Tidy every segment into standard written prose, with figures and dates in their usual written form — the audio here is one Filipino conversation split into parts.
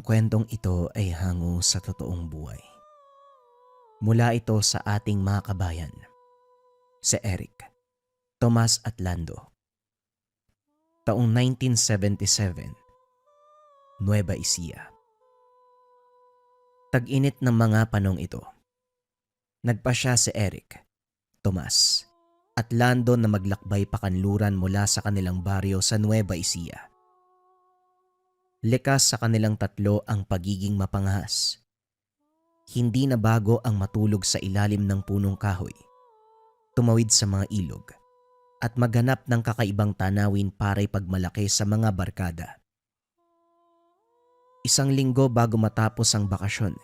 Ang kwentong ito ay hango sa totoong buhay. Mula ito sa ating mga kabayan, si Eric, Tomas at Lando. Taong 1977, Nueva Ecija. Tag-init ng mga panong ito. Nagpasya si Eric, Tomas at Lando na maglakbay pakanluran mula sa kanilang baryo sa Nueva Ecija. Likas sa kanilang tatlo ang pagiging mapangahas. Hindi na bago ang matulog sa ilalim ng punong kahoy, tumawid sa mga ilog, at maghanap ng kakaibang tanawin para ipagmalaki sa mga barkada. Isang linggo bago matapos ang bakasyon,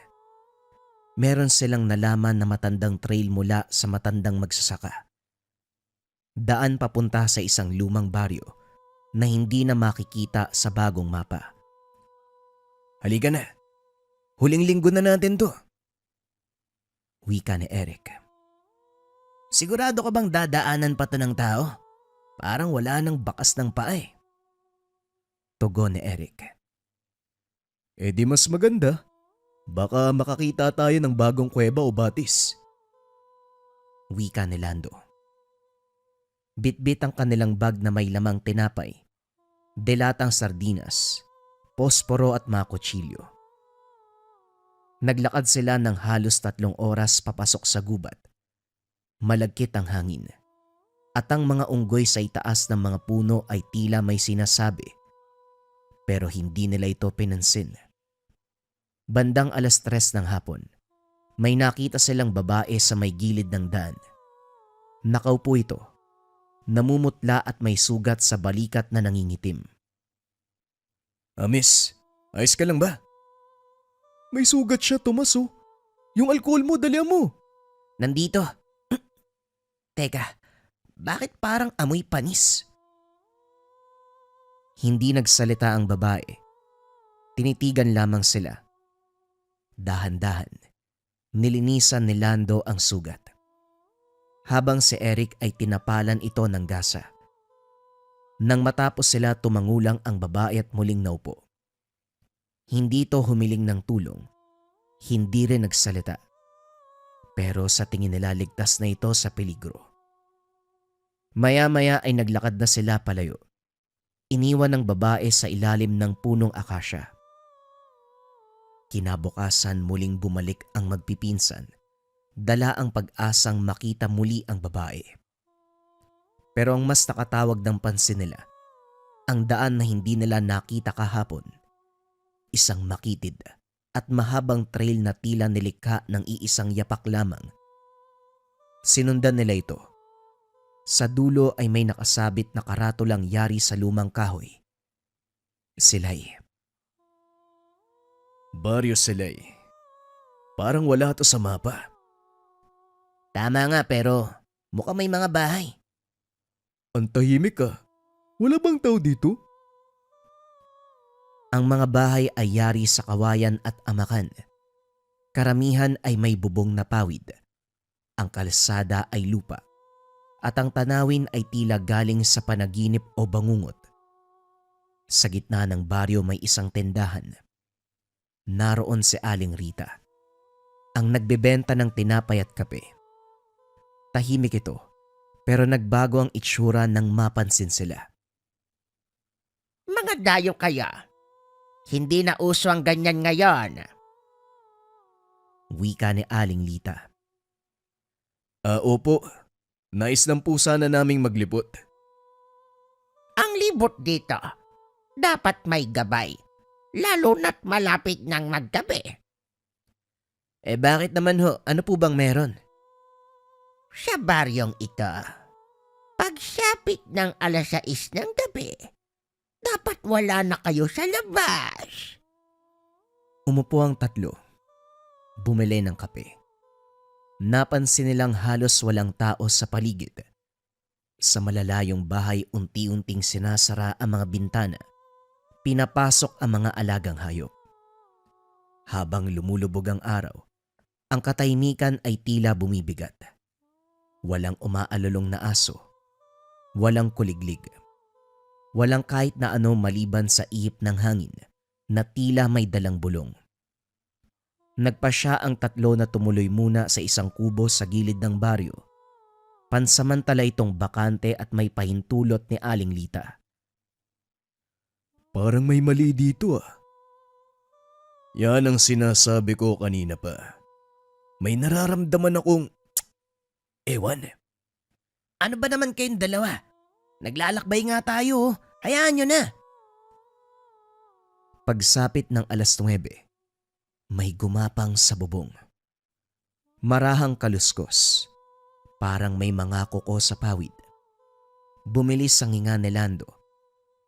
meron silang nalaman na matandang trail mula sa matandang magsasaka. Daan papunta sa isang lumang baryo na hindi na makikita sa bagong mapa. "Halika na, huling linggo na natin to," wika ni Eric. "Sigurado ka bang dadaanan pa to ng tao? Parang wala nang bakas ng paa eh," tugon ni Eric. "Eh di mas maganda. Baka makakita tayo ng bagong kuweba o batis," wika ni Lando. Bitbit ang kanilang bag na may lamang tinapay, delatang sardinas, posporo at mga kutsilyo. Naglakad sila ng halos 3 oras papasok sa gubat. Malagkit ang hangin at ang mga unggoy sa itaas ng mga puno ay tila may sinasabi, pero hindi nila ito pinansin. Bandang 3:00 ng hapon, may nakita silang babae sa may gilid ng daan. Nakaupo ito, namumutla at may sugat sa balikat na nangingitim. "Miss, ayos ka lang ba?" "May sugat siya, Tomas oh. Yung alcohol mo, dali mo." "Nandito." "Teka, bakit parang amoy panis?" Hindi nagsalita ang babae. Tinitigan lamang sila. Dahan-dahan, nilinisan ni Lando ang sugat, habang si Eric ay tinapalan ito ng gasa. Nang matapos sila, tumangulang ang babae at muling naupo. Hindi ito humiling ng tulong, hindi rin nagsalita. Pero sa tingin nila ligtas na ito sa peligro. Maya-maya ay naglakad na sila palayo. Iniwan ng babae sa ilalim ng punong akasya. Kinabukasan muling bumalik ang magpipinsan, dala ang pag-asang makita muli ang babae. Pero ang mas nakatawag ng pansin nila, ang daan na hindi nila nakita kahapon. Isang makitid at mahabang trail na tila nilikha ng iisang yapak lamang. Sinundan nila ito. Sa dulo ay may nakasabit na karatulang yari sa lumang kahoy. Silay. "Baryo Silay. Parang wala to sa mapa." "Tama nga, pero mukhang may mga bahay." "Ang tahimik ah. Wala bang tao dito?" Ang mga bahay ay yari sa kawayan at amakan. Karamihan ay may bubong na pawid. Ang kalsada ay lupa. At ang tanawin ay tila galing sa panaginip o bangungot. Sa gitna ng baryo may isang tindahan. Naroon si Aling Rita, ang nagbebenta ng tinapay at kape. Tahimik ito, pero nagbago ang itsura nang mapansin sila. "Mga dayo kaya? Hindi na uso ang ganyan ngayon." Wika ni Aling Lita. Opo. Nais lang po sana naming maglipot." "Ang libot dito, dapat may gabay, lalo na't malapit ng maggabi." Bakit naman ho? Ano po bang meron?" Sa baryong ito, pagsapit ng 6:00 ng gabi, dapat wala na kayo sa labas." Umupo ang tatlo. Bumili ng kape. Napansin nilang halos walang tao sa paligid. Sa malalayong bahay, unti-unting sinasara ang mga bintana. Pinapasok ang mga alagang hayop. Habang lumulubog ang araw, ang katahimikan ay tila bumibigat. Walang umaalulong na aso. Walang kuliglig. Walang kahit na ano maliban sa ihip ng hangin na tila may dalang bulong. Nagpasya ang tatlo na tumuloy muna sa isang kubo sa gilid ng baryo. Pansamantala itong bakante at may pahintulot ni Aling Lita. Parang may mali dito ah. Yan ang sinasabi ko kanina pa. May nararamdaman akong... ewan. Ano ba naman kayong dalawa? Naglalakbay nga tayo. Hayaan nyo na. Pagsapit ng 9:00, may gumapang sa bubong. Marahang kaluskos, parang may mga kuko sa pawid. Bumilis ang hinga ni Lando.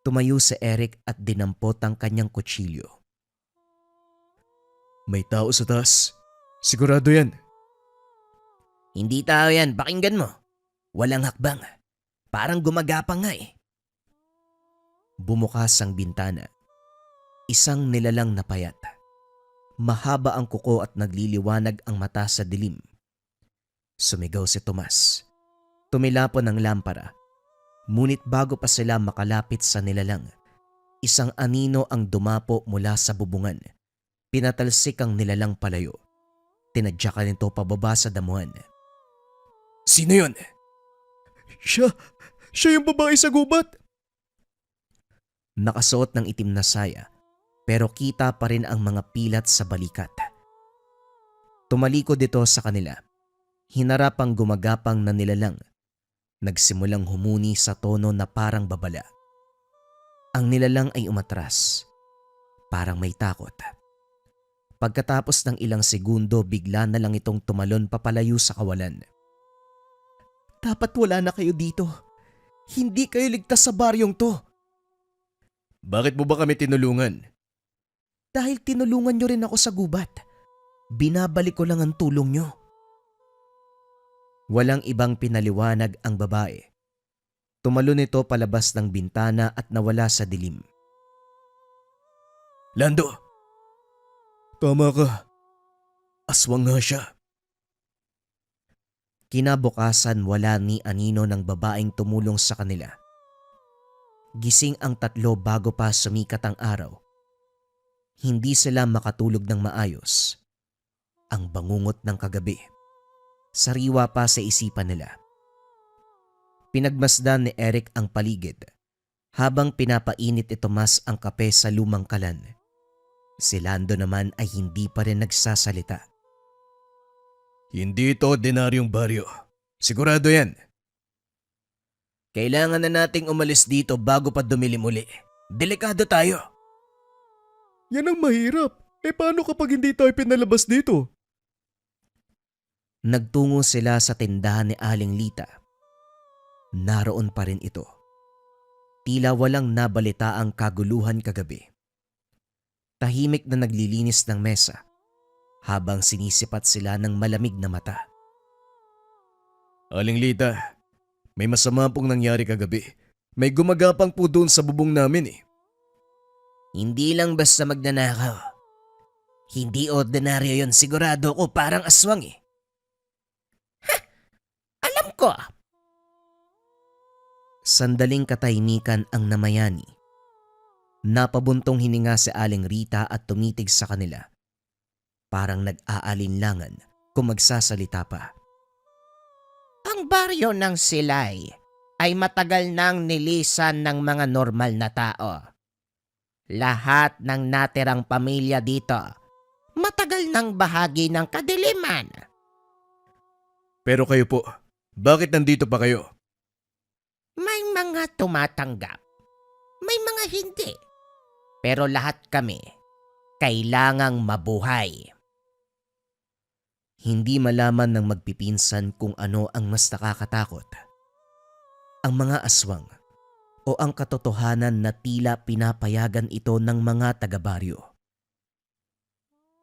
Tumayo si Eric at dinampot ang kanyang kutsilyo. May tao sa taas. Sigurado yan. Hindi tao yan, pakinggan mo. Walang hakbang. Parang gumagapang nga eh. Bumukas ang bintana. Isang nilalang na payat. Mahaba ang kuko at nagliliwanag ang mata sa dilim. Sumigaw si Tomas. Tumilapon ang lampara. Ngunit bago pa sila makalapit sa nilalang, isang anino ang dumapo mula sa bubungan. Pinatalsik ang nilalang palayo. Tinadyakan nito pababa sa damuhan. Sino yun? Siya yung babae sa gubat. Nakasuot ng itim na saya, pero kita pa rin ang mga pilat sa balikat. Tumalikod ito sa kanila. Hinarap ang gumagapang na nilalang. Nagsimulang humuni sa tono na parang babala. Ang nilalang ay umatras. Parang may takot. Pagkatapos ng ilang segundo, bigla na lang itong tumalon papalayo sa kawalan. Dapat wala na kayo dito. Hindi kayo ligtas sa baryong to. Bakit mo ba kami tinulungan? Dahil tinulungan nyo rin ako sa gubat. Binabalik ko lang ang tulong nyo. Walang ibang pinaliwanag ang babae. Tumalon ito palabas ng bintana at nawala sa dilim. Lando! Tama ka. Aswang nga siya. Kinabukasan wala ni anino ng babaeng tumulong sa kanila. Gising ang tatlo bago pa sumikat ang araw. Hindi sila makatulog ng maayos. Ang bangungot ng kagabi. Sariwa pa sa isipan nila. Pinagmasdan ni Eric ang paligid habang pinapainit ni Tomas ang kape sa lumang kalan. Si Lando naman ay hindi pa rin nagsasalita. Hindi ito ordinaryong baryo. Sigurado yan. Kailangan na nating umalis dito bago pa dumilim uli. Delikado tayo. Yan ang mahirap. Paano kapag hindi tayo pinalabas dito? Nagtungo sila sa tindahan ni Aling Lita. Naroon pa rin ito. Tila walang nabalita ang kaguluhan kagabi. Tahimik na naglilinis ng mesa habang sinisipat sila ng malamig na mata. Aling Lita, may masama pong nangyari kagabi. May gumagapang po doon sa bubong namin eh. Hindi lang basta magnanakaw. Hindi ordinaryo yon, sigurado ko, parang aswang eh. Alam ko. Sandaling katahimikan ang namayani. Napabuntong hininga si Aling Rita at tumitig sa kanila. Parang nag-aalinlangan kung magsasalita pa. Ang baryo ng Silay ay matagal nang nilisan ng mga normal na tao. Lahat ng natirang pamilya dito, matagal nang bahagi ng kadiliman. Pero kayo po, bakit nandito pa kayo? May mga tumatanggap, may mga hindi. Pero lahat kami, kailangang mabuhay. Hindi malaman ng magpipinsan kung ano ang mas nakakatakot. Ang mga aswang o ang katotohanan na tila pinapayagan ito ng mga taga-baryo.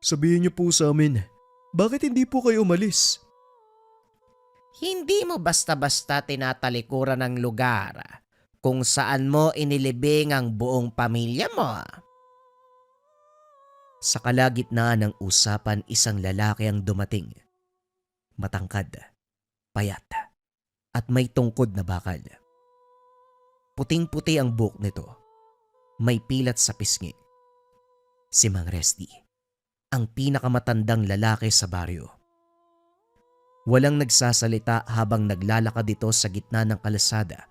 Sabihin niyo po sa amin, bakit hindi po kayo umalis? Hindi mo basta-basta tinatalikuran ng lugar kung saan mo inilibing ang buong pamilya mo. Sa kalagitnaan ng usapan, isang lalaki ang dumating. Matangkad, payat, at may tungkod na bakal. Puting-puti ang buhok nito. May pilat sa pisngi. Si Mang Resty, ang pinakamatandang lalaki sa baryo. Walang nagsasalita habang naglalakad ito sa gitna ng kalasada.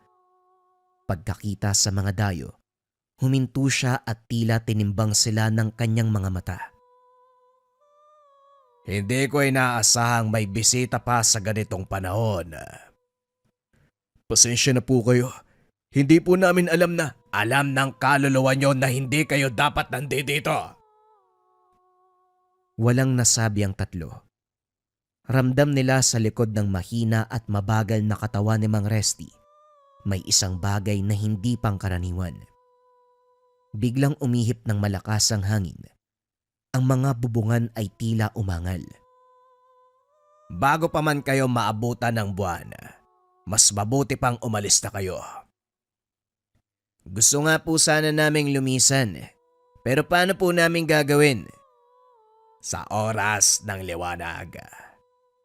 Pagkakita sa mga dayo, huminto siya at tila tinimbang sila ng kanyang mga mata. Hindi ko inaasahang may bisita pa sa ganitong panahon. Pasensya na po kayo. Hindi po namin alam na alam ng kaluluwa nyo na hindi kayo dapat nandito. Walang nasabi ang tatlo. Ramdam nila sa likod ng mahina at mabagal na katawan ni Mang Resty, may isang bagay na hindi pangkaraniwan. Biglang umihip ng malakas ang hangin. Ang mga bubungan ay tila umangal. Bago pa man kayo maabutan ng buwan, mas mabuti pang umalis na kayo. Gusto nga po sana naming lumisan, pero paano po namin gagawin? Sa oras ng liwanag,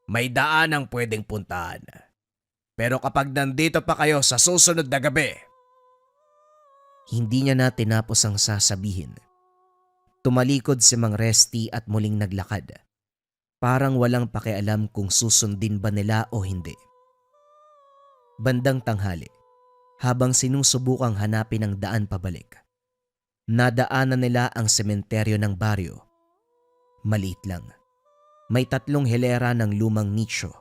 may daan ang pwedeng puntahan. Pero kapag nandito pa kayo sa susunod na gabi, Hindi niya na tinapos ang sasabihin. Tumalikod si Mang Resty at muling naglakad. Parang walang pakialam kung susundin ba nila o hindi. Bandang tanghali, habang sinusubukang hanapin ang daan pabalik, nadaanan nila ang sementeryo ng baryo. Maliit lang. May 3 hilera ng lumang nicho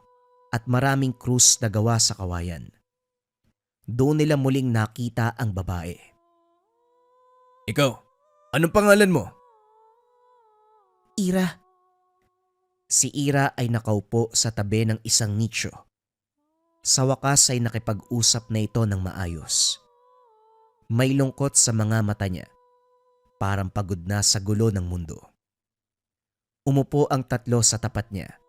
at maraming krus na gawa sa kawayan. Doon nila muling nakita ang babae. ikaw, anong pangalan mo? Ira. Si Ira ay nakaupo sa tabi ng isang nicho. Sa wakas ay nakipag-usap na ito ng maayos. May lungkot sa mga mata niya, parang pagod na sa gulo ng mundo. Umupo ang 3 sa tapat niya.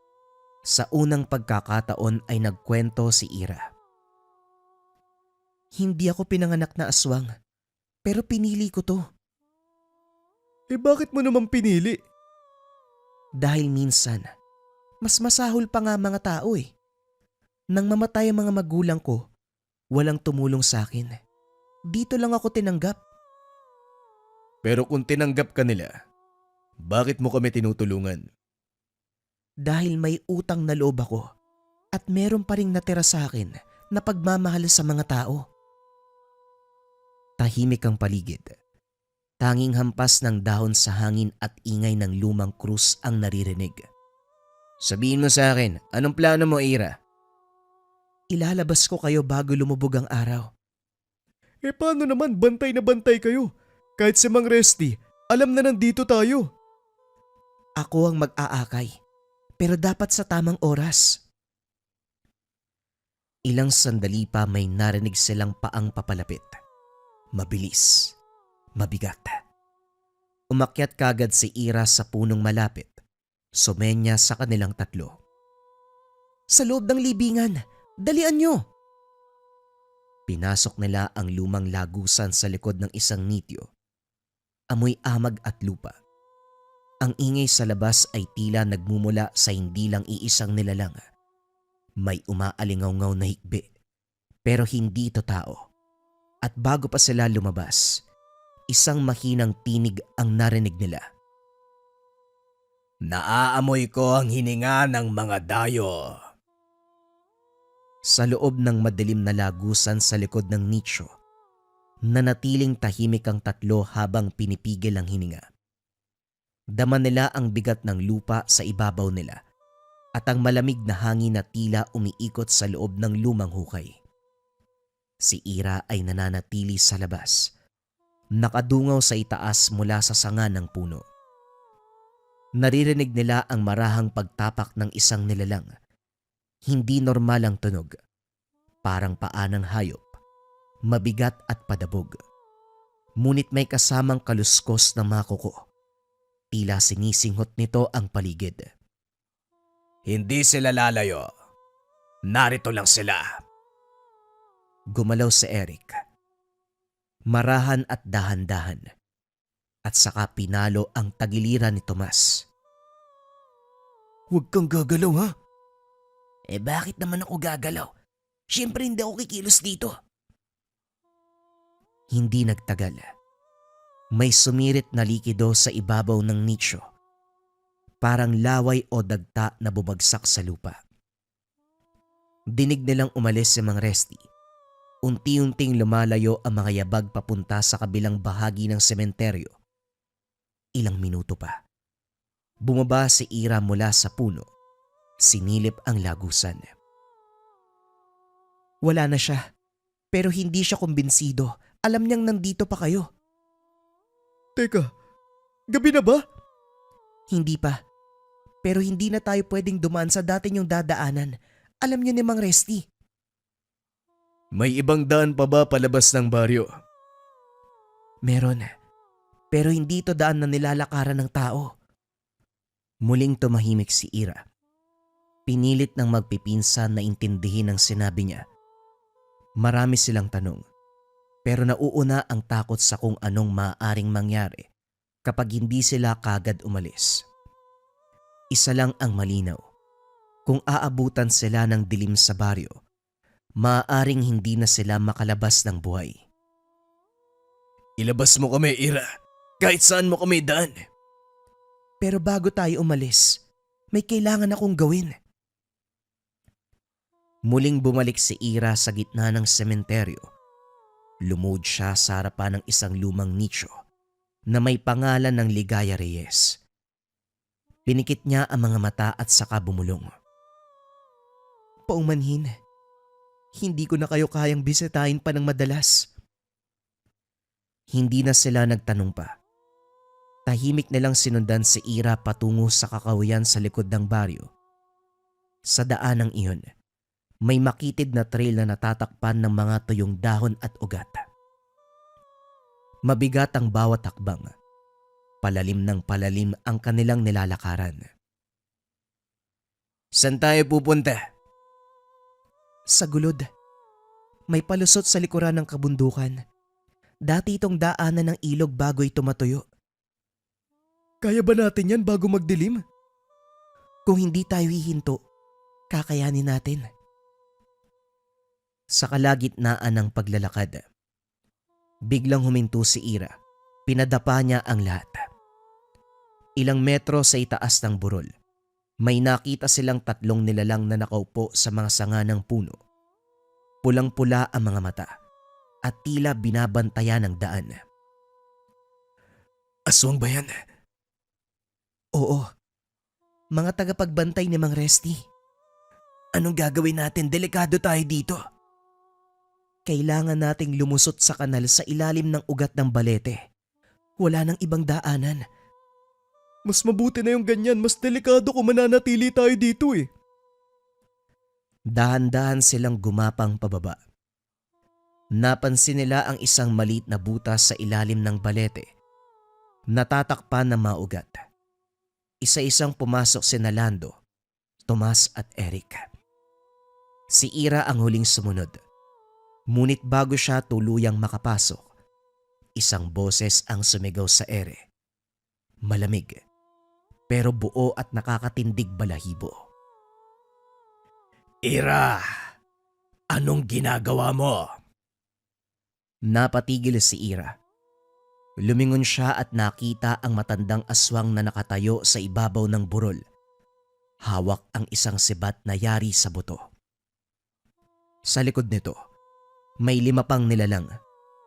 Sa unang pagkakataon ay nagkwento si Ira. Hindi ako pinanganak na aswang, pero pinili ko to. Bakit mo naman pinili? Dahil minsan, mas masahol pa nga mga tao eh. Nang mamatay ang mga magulang ko, walang tumulong sa akin. Dito lang ako tinanggap. Pero kung tinanggap ka nila, bakit mo kami tinutulungan? Dahil may utang na loob ako at meron pa ring natira sa akin na pagmamahal sa mga tao. Tahimik ang paligid. Tanging hampas ng dahon sa hangin at ingay ng lumang krus ang naririnig. Sabihin mo sa akin, anong plano mo, Ira? Ilalabas ko kayo bago lumubog ang araw. Paano naman bantay na bantay kayo? Kahit si Mang Resty, alam na nandito tayo. Ako ang mag-aakay, pero dapat sa tamang oras. Ilang sandali pa may narinig silang paang papalapit. Mabilis, mabigat. Umakyat kagad si Ira sa punong malapit. Sumenya sa kanilang 3. Sa loob ng libingan, dalian nyo! Pinasok nila ang lumang lagusan sa likod ng isang nityo. Amoy amag at lupa. Ang ingay sa labas ay tila nagmumula sa hindi lang iisang nilalang. May umaalingaw-ngaw na hikbi, pero hindi ito tao. At bago pa sila lumabas, isang mahinang tinig ang narinig nila. Naaamoy ko ang hininga ng mga dayo. Sa loob ng madilim na lagusan sa likod ng nicho, nanatiling tahimik ang 3 habang pinipigil ang hininga. Dama nila ang bigat ng lupa sa ibabaw nila at ang malamig na hangin na tila umiikot sa loob ng lumang hukay. Si Ira ay nananatili sa labas, nakadungaw sa itaas mula sa sanga ng puno. Naririnig nila ang marahang pagtapak ng isang nilalang. Hindi normal ang tunog, parang paa ng hayop, mabigat at padabog. Ngunit may kasamang kaluskos na mga kuko. Tila sinisinghot nito ang paligid. Hindi sila lalayo. Narito lang sila. Gumalaw si Eric. Marahan at dahan-dahan. At saka pinalo ang tagiliran ni Tomas. Huwag kang gagalaw ha. Bakit naman ako gagalaw? Siyempre hindi ako kikilos dito. Hindi nagtagal. May sumirit na likido sa ibabaw ng nicho. Parang laway o dagta na bumagsak sa lupa. Dinig nilang umalis si Mang Resty. Unti-unting lumalayo ang mga yabag papunta sa kabilang bahagi ng sementeryo. Ilang minuto pa. Bumaba si Ira mula sa puno. Sinilip ang lagusan. Wala na siya. Pero hindi siya kumbinsido. Alam niyang nandito pa kayo. Teka, gabi na ba? Hindi pa. Pero hindi na tayo pwedeng dumaan sa dati niyong dadaanan. Alam niyo ni Mang Resty. May ibang daan pa ba palabas ng baryo? Meron. Pero hindi to daan na nilalakaran ng tao. Muling tumahimik si Ira. Pinilit ng magpipinsan na intindihin ang sinabi niya. Marami silang tanong. Pero nauuna ang takot sa kung anong maaaring mangyari kapag hindi sila kagad umalis. Isa lang ang malinaw. Kung aabutan sila ng dilim sa baryo, maaaring hindi na sila makalabas ng buhay. Ilabas mo kami, Ira. Kahit saan mo kami daan. Pero bago tayo umalis, may kailangan akong gawin. Muling bumalik si Ira sa gitna ng sementeryo. Lumuhod siya sa harapan ng isang lumang nicho na may pangalan ng Ligaya Reyes. Pinikit niya ang mga mata at saka bumulong. Paumanhin, hindi ko na kayo kayang bisitahin pa ng madalas. Hindi na sila nagtanong pa. Tahimik nilang sinundan si Ira patungo sa kakahuyan sa likod ng baryo. Sa daanang iyon, may makitid na trail na natatakpan ng mga tuyong dahon at ugat. Mabigat ang bawat hakbang. Palalim ng palalim ang kanilang nilalakaran. Saan tayo pupunta? Sa gulod, may palusot sa likuran ng kabundukan. Dati itong daanan ng ilog bago ito matuyo. Kaya ba natin yan bago magdilim? Kung hindi tayo hihinto, kakayanin natin. Sa kalagitnaan ng paglalakad, biglang huminto si Ira. Pinadapa niya ang lahat. Ilang metro sa itaas ng burol, may nakita silang tatlong nilalang na nakaupo sa mga sanga ng puno. Pulang-pula ang mga mata at tila binabantayan ng daan. Aswang ba yan? Oo, mga tagapagbantay ni Mang Resty. Anong gagawin natin? Delikado tayo dito. Kailangan nating lumusot sa kanal sa ilalim ng ugat ng balete. Wala nang ibang daanan. Mas mabuti na yung ganyan, mas delikado kung mananatili tayo dito eh. Dahan-dahan silang gumapang pababa. Napansin nila ang isang maliit na butas sa ilalim ng balete. Natatakpan ng maugat. Isa-isang pumasok sina Lando, Tomas at Eric. Si Ira ang huling sumunod. Ngunit bago siya tuluyang makapasok, isang boses ang sumigaw sa ere. Malamig, pero buo at nakakatindig balahibo. Ira, anong ginagawa mo? Napatigil si Ira. Lumingon siya at nakita ang matandang aswang na nakatayo sa ibabaw ng burol. Hawak ang isang sibat na yari sa buto. Sa likod nito, may 5 pang nilalang.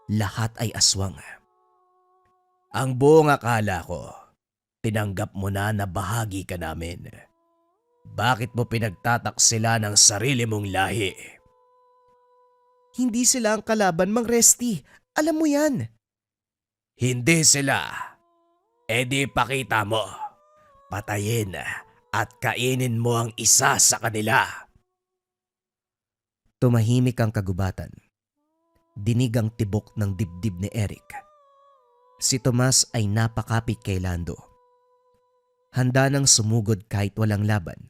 Lahat ay aswang. Ang buong akala ko, tinanggap mo na bahagi ka namin. Bakit mo pinagtataksila ng sarili mong lahi? Hindi sila ang kalaban, Mang Resty. Alam mo yan. Hindi sila. E di pakita mo. Patayin at kainin mo ang isa sa kanila. Tumahimik ang kagubatan. Dinig ang tibok ng dibdib ni Eric. Si Tomas ay napakapit kay Lando. Handa nang sumugod kahit walang laban.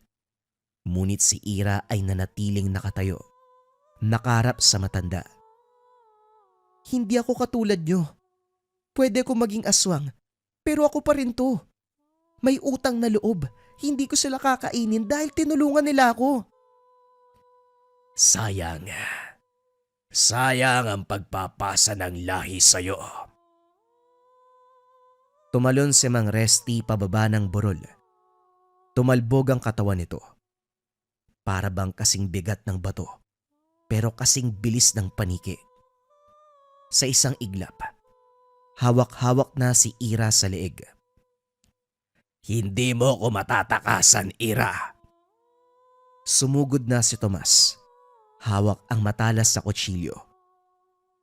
Ngunit si Ira ay nanatiling nakatayo, nakaharap sa matanda. Hindi ako katulad nyo. Pwede ko maging aswang, pero ako pa rin to. May utang na loob. Hindi ko sila kakainin dahil tinulungan nila ako. Sayang. Sayang ang pagpapasa ng lahi sa'yo. Tumalon si Mang Resty pababa ng burol. Tumalbog ang katawan nito. Para bang kasing bigat ng bato, pero kasing bilis ng paniki. Sa isang iglap, hawak-hawak na si Ira sa leeg. Hindi mo ko matatakasan, Ira. Sumugod na si Tomas. Hawak ang matalas sa kutsilyo.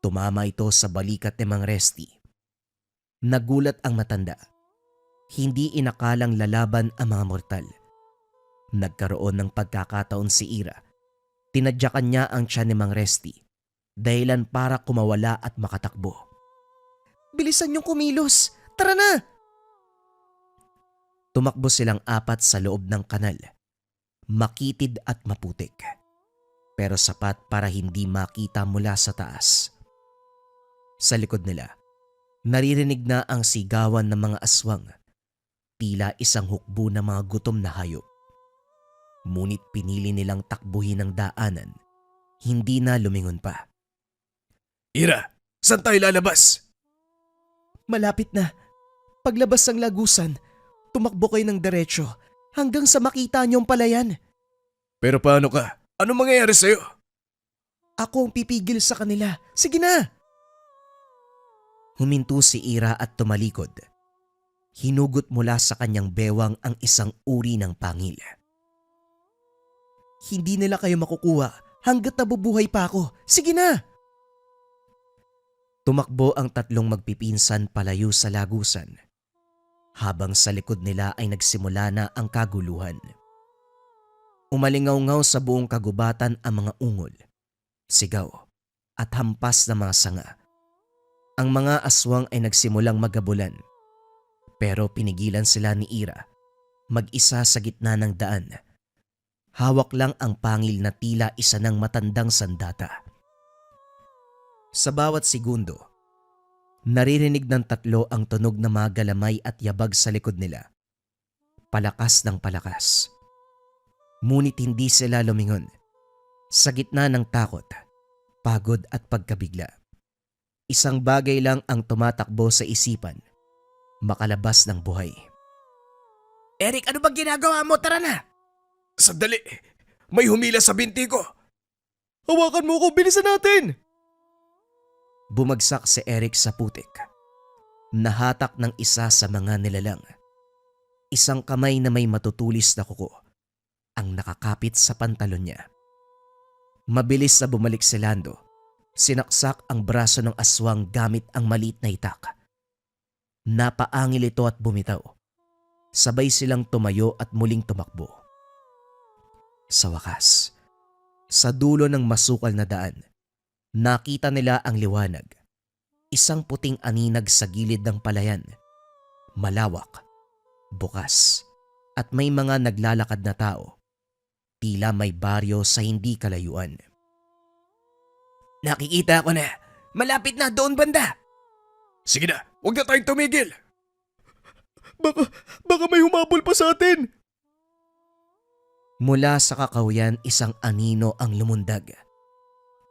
Tumama ito sa balikat ni Mang Resty. Nagulat ang matanda. Hindi inakalang lalaban ang mga mortal. Nagkaroon ng pagkakataon si Ira. Tinadyakan niya ang tiyan ni Mang Resty, dahilan para kumawala at makatakbo. Bilisan niyong kumilos! Tara na! Tumakbo silang apat sa loob ng kanal. Makitid at maputik, pero sapat para hindi makita mula sa taas. Sa likod nila, naririnig na ang sigawan ng mga aswang, tila isang hukbo ng mga gutom na hayop. Ngunit pinili nilang takbuhin ang daanan, hindi na lumingon pa. Ira, saan tayo lalabas? Malapit na. Paglabas ng lagusan, tumakbo kayo ng diretsyo hanggang sa makita niyong palayan. Pero paano ka? Ano mangyayari sa'yo? Ako ang pipigil sa kanila. Sige na! Huminto si Ira at tumalikod. Hinugot mula sa kanyang bewang ang isang uri ng pangil. Hindi nila kayo makukuha hanggat nabubuhay pa ako. Sige na! Tumakbo ang tatlong magpipinsan palayo sa lagusan, habang sa likod nila ay nagsimula na ang kaguluhan. Umalingaw-ngaw sa buong kagubatan ang mga ungol, sigaw at hampas na mga sanga. Ang mga aswang ay nagsimulang magabulan, pero pinigilan sila ni Ira, mag-isa sa gitna ng daan. Hawak lang ang pangil na tila isa ng matandang sandata. Sa bawat segundo, naririnig ng tatlo ang tunog ng mga galamay at yabag sa likod nila. Palakas ng palakas. Ngunit hindi sila lumingon. Sa gitna ng takot, pagod at pagkabigla, isang bagay lang ang tumatakbo sa isipan, makalabas ng buhay. Eric, ano bang ginagawa mo? Tara na! Sandali! May humila sa binti ko! Hawakan mo ko! Bilisan natin! Bumagsak si Eric sa putik. Nahatak ng isa sa mga nilalang. Isang kamay na may matutulis na kuko ang nakakapit sa pantalon niya. Mabilis na bumalik si Lando. Sinaksak ang braso ng aswang gamit ang maliit na itak. Napaangil ito at bumitaw. Sabay silang tumayo at muling tumakbo. Sa wakas, sa dulo ng masukal na daan, nakita nila ang liwanag. Isang puting aninag sa gilid ng palayan. Malawak, bukas, at may mga naglalakad na tao. Tila may baryo sa hindi kalayuan. Nakikita ko na. Malapit na doon banda. Sige na, huwag na tayong tumigil! Baka may humabol pa sa atin! Mula sa kakawyan, isang anino ang lumundag.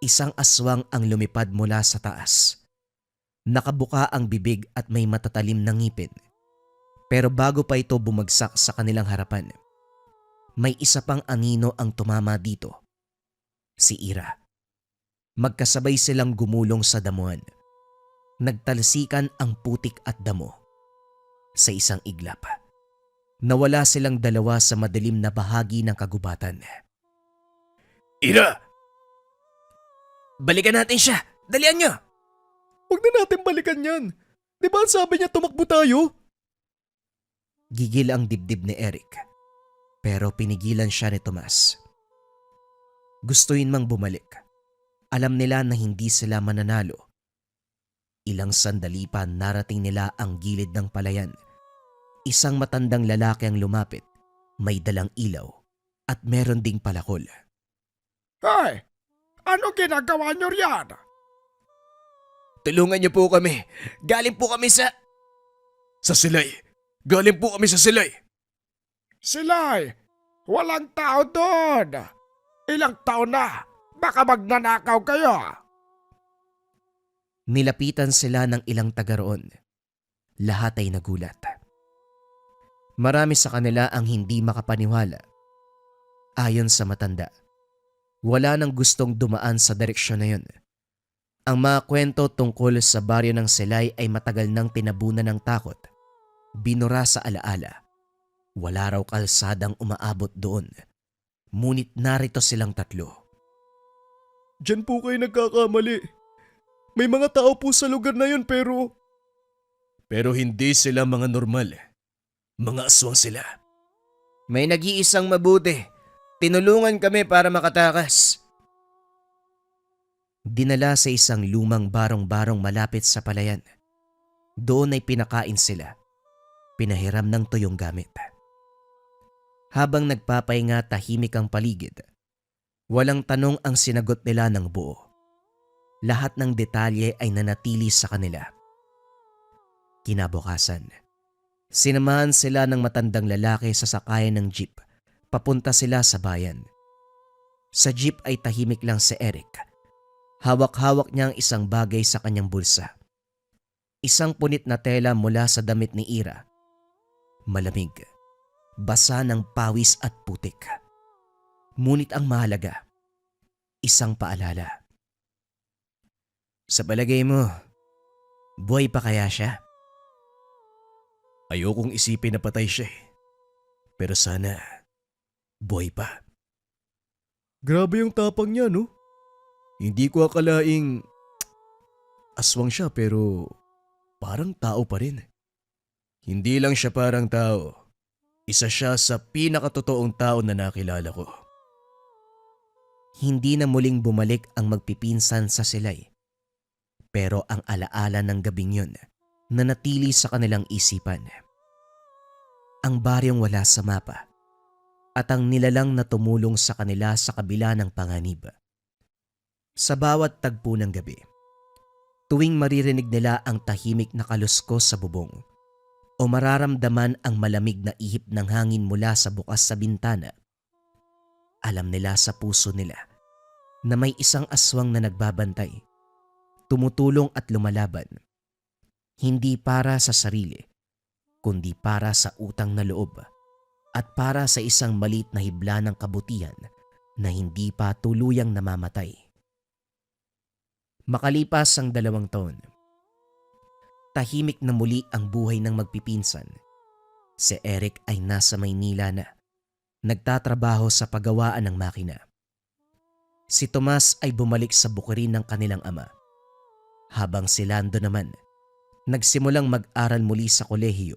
Isang aswang ang lumipad mula sa taas. Nakabuka ang bibig at may matatalim na ngipin. Pero bago pa ito bumagsak sa kanilang harapan, may isa pang anino ang tumama dito. Si Ira. Magkasabay silang gumulong sa damuhan. Nagtalsikan ang putik at damo. Sa isang iglap, nawala silang dalawa sa madilim na bahagi ng kagubatan. Ira! Balikan natin siya. Dalian nyo. Huwag na natin balikan yan. Di ba sabi niya tumakbo tayo? Gigil ang dibdib ni Eric. Pero pinigilan siya ni Tomas. Gustuin mang bumalik. Alam nila na hindi sila mananalo. Ilang sandali pa narating nila ang gilid ng palayan. Isang matandang lalaki ang lumapit. May dalang ilaw at meron ding palakol. Hoy! Ano ginagawa niyo riyan? Tulungan niyo po kami. Galing po kami sa silay. Galing po kami sa silay. Silay! Walang tao doon! Ilang taon na? Baka magnanakaw kayo! Nilapitan sila ng ilang taga roon. Lahat ay nagulat. Marami sa kanila ang hindi makapaniwala. Ayon sa matanda, wala nang gustong dumaan sa direksyon na yun. Ang mga kwento tungkol sa baryo ng Silay ay matagal nang tinabunan ng takot. Binura sa alaala. Wala raw kalsadang umaabot doon. Ngunit narito silang tatlo. Diyan po kayo nagkakamali. May mga tao po sa lugar na yun pero... Pero hindi sila mga normal. Mga aswang sila. May nag-iisang mabuti. Tinulungan kami para makatakas. Dinala sa isang lumang barong-barong malapit sa palayan. Doon ay pinakain sila. Pinahiram ng tuyong gamit. Habang nagpapahinga, tahimik ang paligid. Walang tanong ang sinagot nila ng buo. Lahat ng detalye ay nanatili sa kanila. Kinabukasan, sinamahan sila ng matandang lalaki sa sakayan ng jeep. Papunta sila sa bayan. Sa jeep ay tahimik lang si Eric. Hawak-hawak niya ang isang bagay sa kanyang bulsa. Isang punit na tela mula sa damit ni Ira. Malamig, basa ng pawis at putik. Ngunit ang mahalaga, isang paalala. Sa palagay mo, buhay pa kaya siya? Ayokong isipin na patay siya eh. Pero sana, buhay pa. Grabe yung tapang niya, no? Hindi ko akalaing aswang siya pero parang tao pa rin. Hindi lang siya parang tao. Isa siya sa pinakatotoong tao na nakilala ko. Hindi na muling bumalik ang magpipinsan sa Silay. Pero ang alaala ng gabing yun nanatili sa kanilang isipan. Ang baryong wala sa mapa at ang nilalang na tumulong sa kanila sa kabila ng panganib. Sa bawat tagpo ng gabi, tuwing maririnig nila ang tahimik na kaluskos sa bubong o mararamdaman ang malamig na ihip ng hangin mula sa bukas sa bintana, alam nila sa puso nila na may isang aswang na nagbabantay, tumutulong at lumalaban. Hindi para sa sarili, kundi para sa utang na loob at para sa isang maliit na hibla ng kabutihan na hindi pa tuluyang namamatay. Makalipas ang 2 taon, tahimik na muli ang buhay ng magpipinsan. Si Eric ay nasa Maynila na, nagtatrabaho sa paggawaan ng makina. Si Tomas ay bumalik sa bukirin ng kanilang ama. Habang si Lando naman, nagsimulang mag-aral muli sa kolehiyo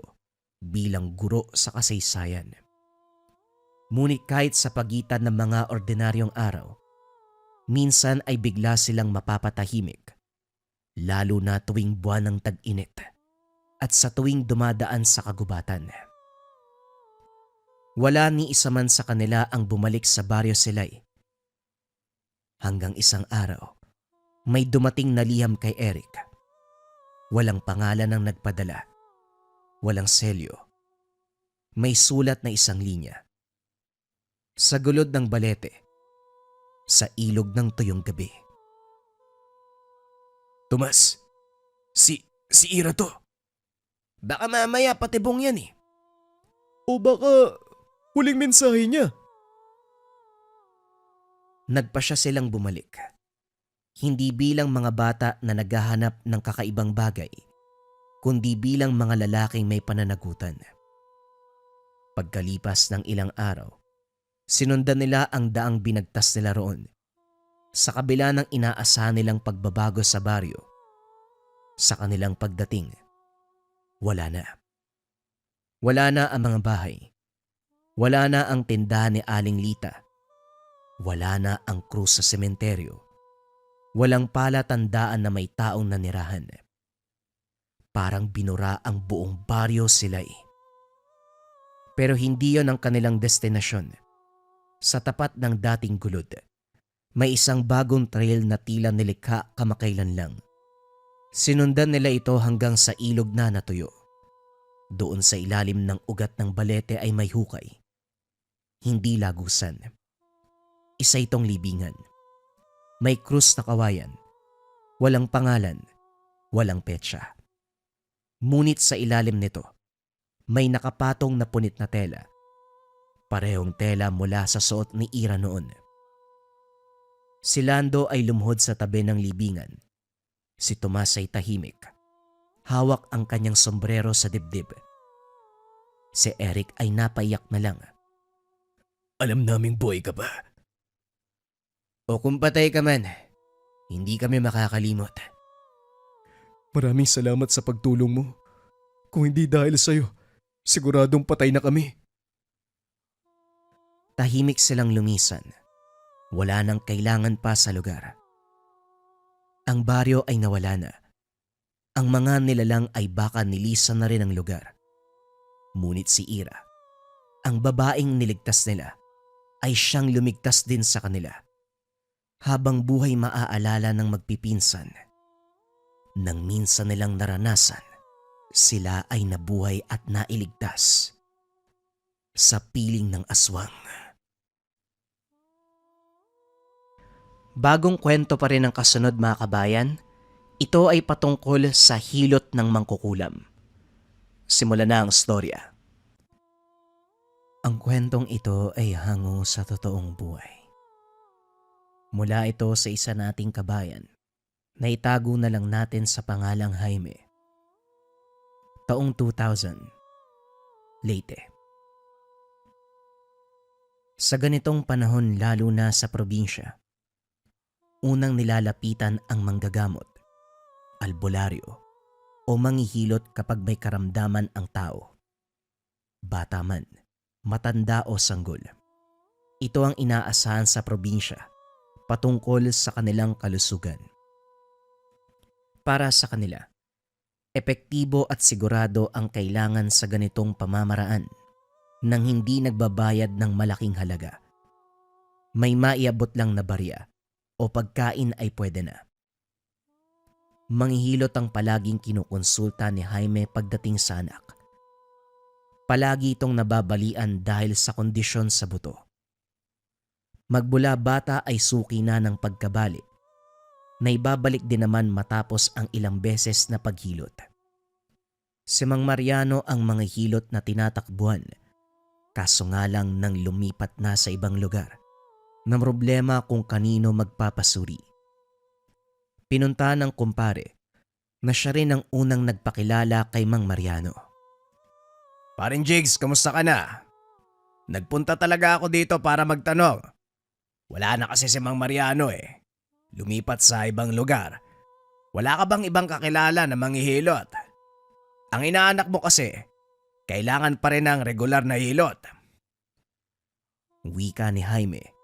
bilang guro sa kasaysayan. Ngunit kahit sa pagitan ng mga ordinaryong araw, minsan ay bigla silang mapapatahimik, lalo na tuwing buwan ng tag-init at sa tuwing dumadaan sa kagubatan. Wala ni isa man sa kanila ang bumalik sa Baryo Silay. Hanggang isang araw, may dumating na liham kay Eric. Walang pangalan ang nagpadala. Walang selyo. May sulat na isang linya. Sa gulod ng balete, sa ilog ng tuyong gabi. Tomas, si Ira to. Baka mamaya patibong yan eh. O baka huling mensahe niya. Nagpasya silang bumalik. Hindi bilang mga bata na naghahanap ng kakaibang bagay, kundi bilang mga lalaking may pananagutan. Pagkalipas ng ilang araw, sinundan nila ang daang binagtas nila roon. Sa kabila ng inaasahan nilang pagbabago sa baryo, sa kanilang pagdating, wala na. Wala na ang mga bahay. Wala na ang tindahan ni Aling Lita. Wala na ang krus sa sementeryo. Walang palatandaan na may taong nanirahan. Parang binura ang buong baryo Silay. Pero hindi yon ang kanilang destinasyon. Sa tapat ng dating gulod, may isang bagong trail na tila nilikha kamakailan lang. Sinundan nila ito hanggang sa ilog na natuyo. Doon sa ilalim ng ugat ng balete ay may hukay. Hindi lagusan. Isa itong libingan. May krus na kawayan. Walang pangalan. Walang petsa. Ngunit sa ilalim nito, may nakapatong na punit na tela. Parehong tela mula sa suot ni Ira noon. Si Lando ay lumuhod sa tabi ng libingan. Si Tomas ay tahimik. Hawak ang kanyang sombrero sa dibdib. Si Eric ay napaiyak na lang. Alam naming buhay ka pa. O kung patay ka man, hindi kami makakalimot. Maraming salamat sa pagtulong mo. Kung hindi dahil sa'yo, siguradong patay na kami. Tahimik silang lumisan. Wala nang kailangan pa sa lugar. Ang baryo ay nawala na. Ang mga nilalang ay baka nilisan na rin ang lugar. Ngunit si Ira, ang babaeng niligtas nila, ay siyang lumigtas din sa kanila. Habang buhay maaalala ng magpipinsan. Nang minsan nilang naranasan, sila ay nabuhay at nailigtas sa piling ng aswang. Bagong kwento pa rin ang kasunod mga kabayan. Ito ay patungkol sa hilot ng mangkukulam. Simulan na ang storya. Ang kwentong ito ay hango sa totoong buhay. Mula ito sa isa nating kabayan na itago na lang natin sa pangalang Jaime. Taong 2000, Leyte. Sa ganitong panahon lalo na sa probinsya, unang nilalapitan ang manggagamot, albularyo o manghihilot kapag may karamdaman ang tao. Bata man, matanda o sanggol. Ito ang inaasahan sa probinsya patungkol sa kanilang kalusugan. Para sa kanila, epektibo at sigurado ang kailangan sa ganitong pamamaraan nang hindi nagbabayad ng malaking halaga. May maiabot lang na barya o pagkain ay pwede na. Manghihilot ang palaging kinukonsulta ni Jaime pagdating sa anak. Palagi itong nababalian dahil sa kondisyon sa buto. Magbula bata ay suki na ng pagkabali, na ibabalik din naman matapos ang ilang beses na paghilot. Si Mang Mariano ang mga hilot na tinatakbuhan, kaso nga lang nang lumipat na sa ibang lugar, na problema kung kanino magpapasuri. Pinunta ng kumpare na siya rin ang unang nagpakilala kay Mang Mariano. Paring Jigs, kamusta ka na? Nagpunta talaga ako dito para magtanong. Wala na kasi si Mang Mariano eh. Lumipat sa ibang lugar. Wala ka bang ibang kakilala na manghihilot? Ang inaanak mo kasi, kailangan pa rin ng regular na hilot. Wika ni Jaime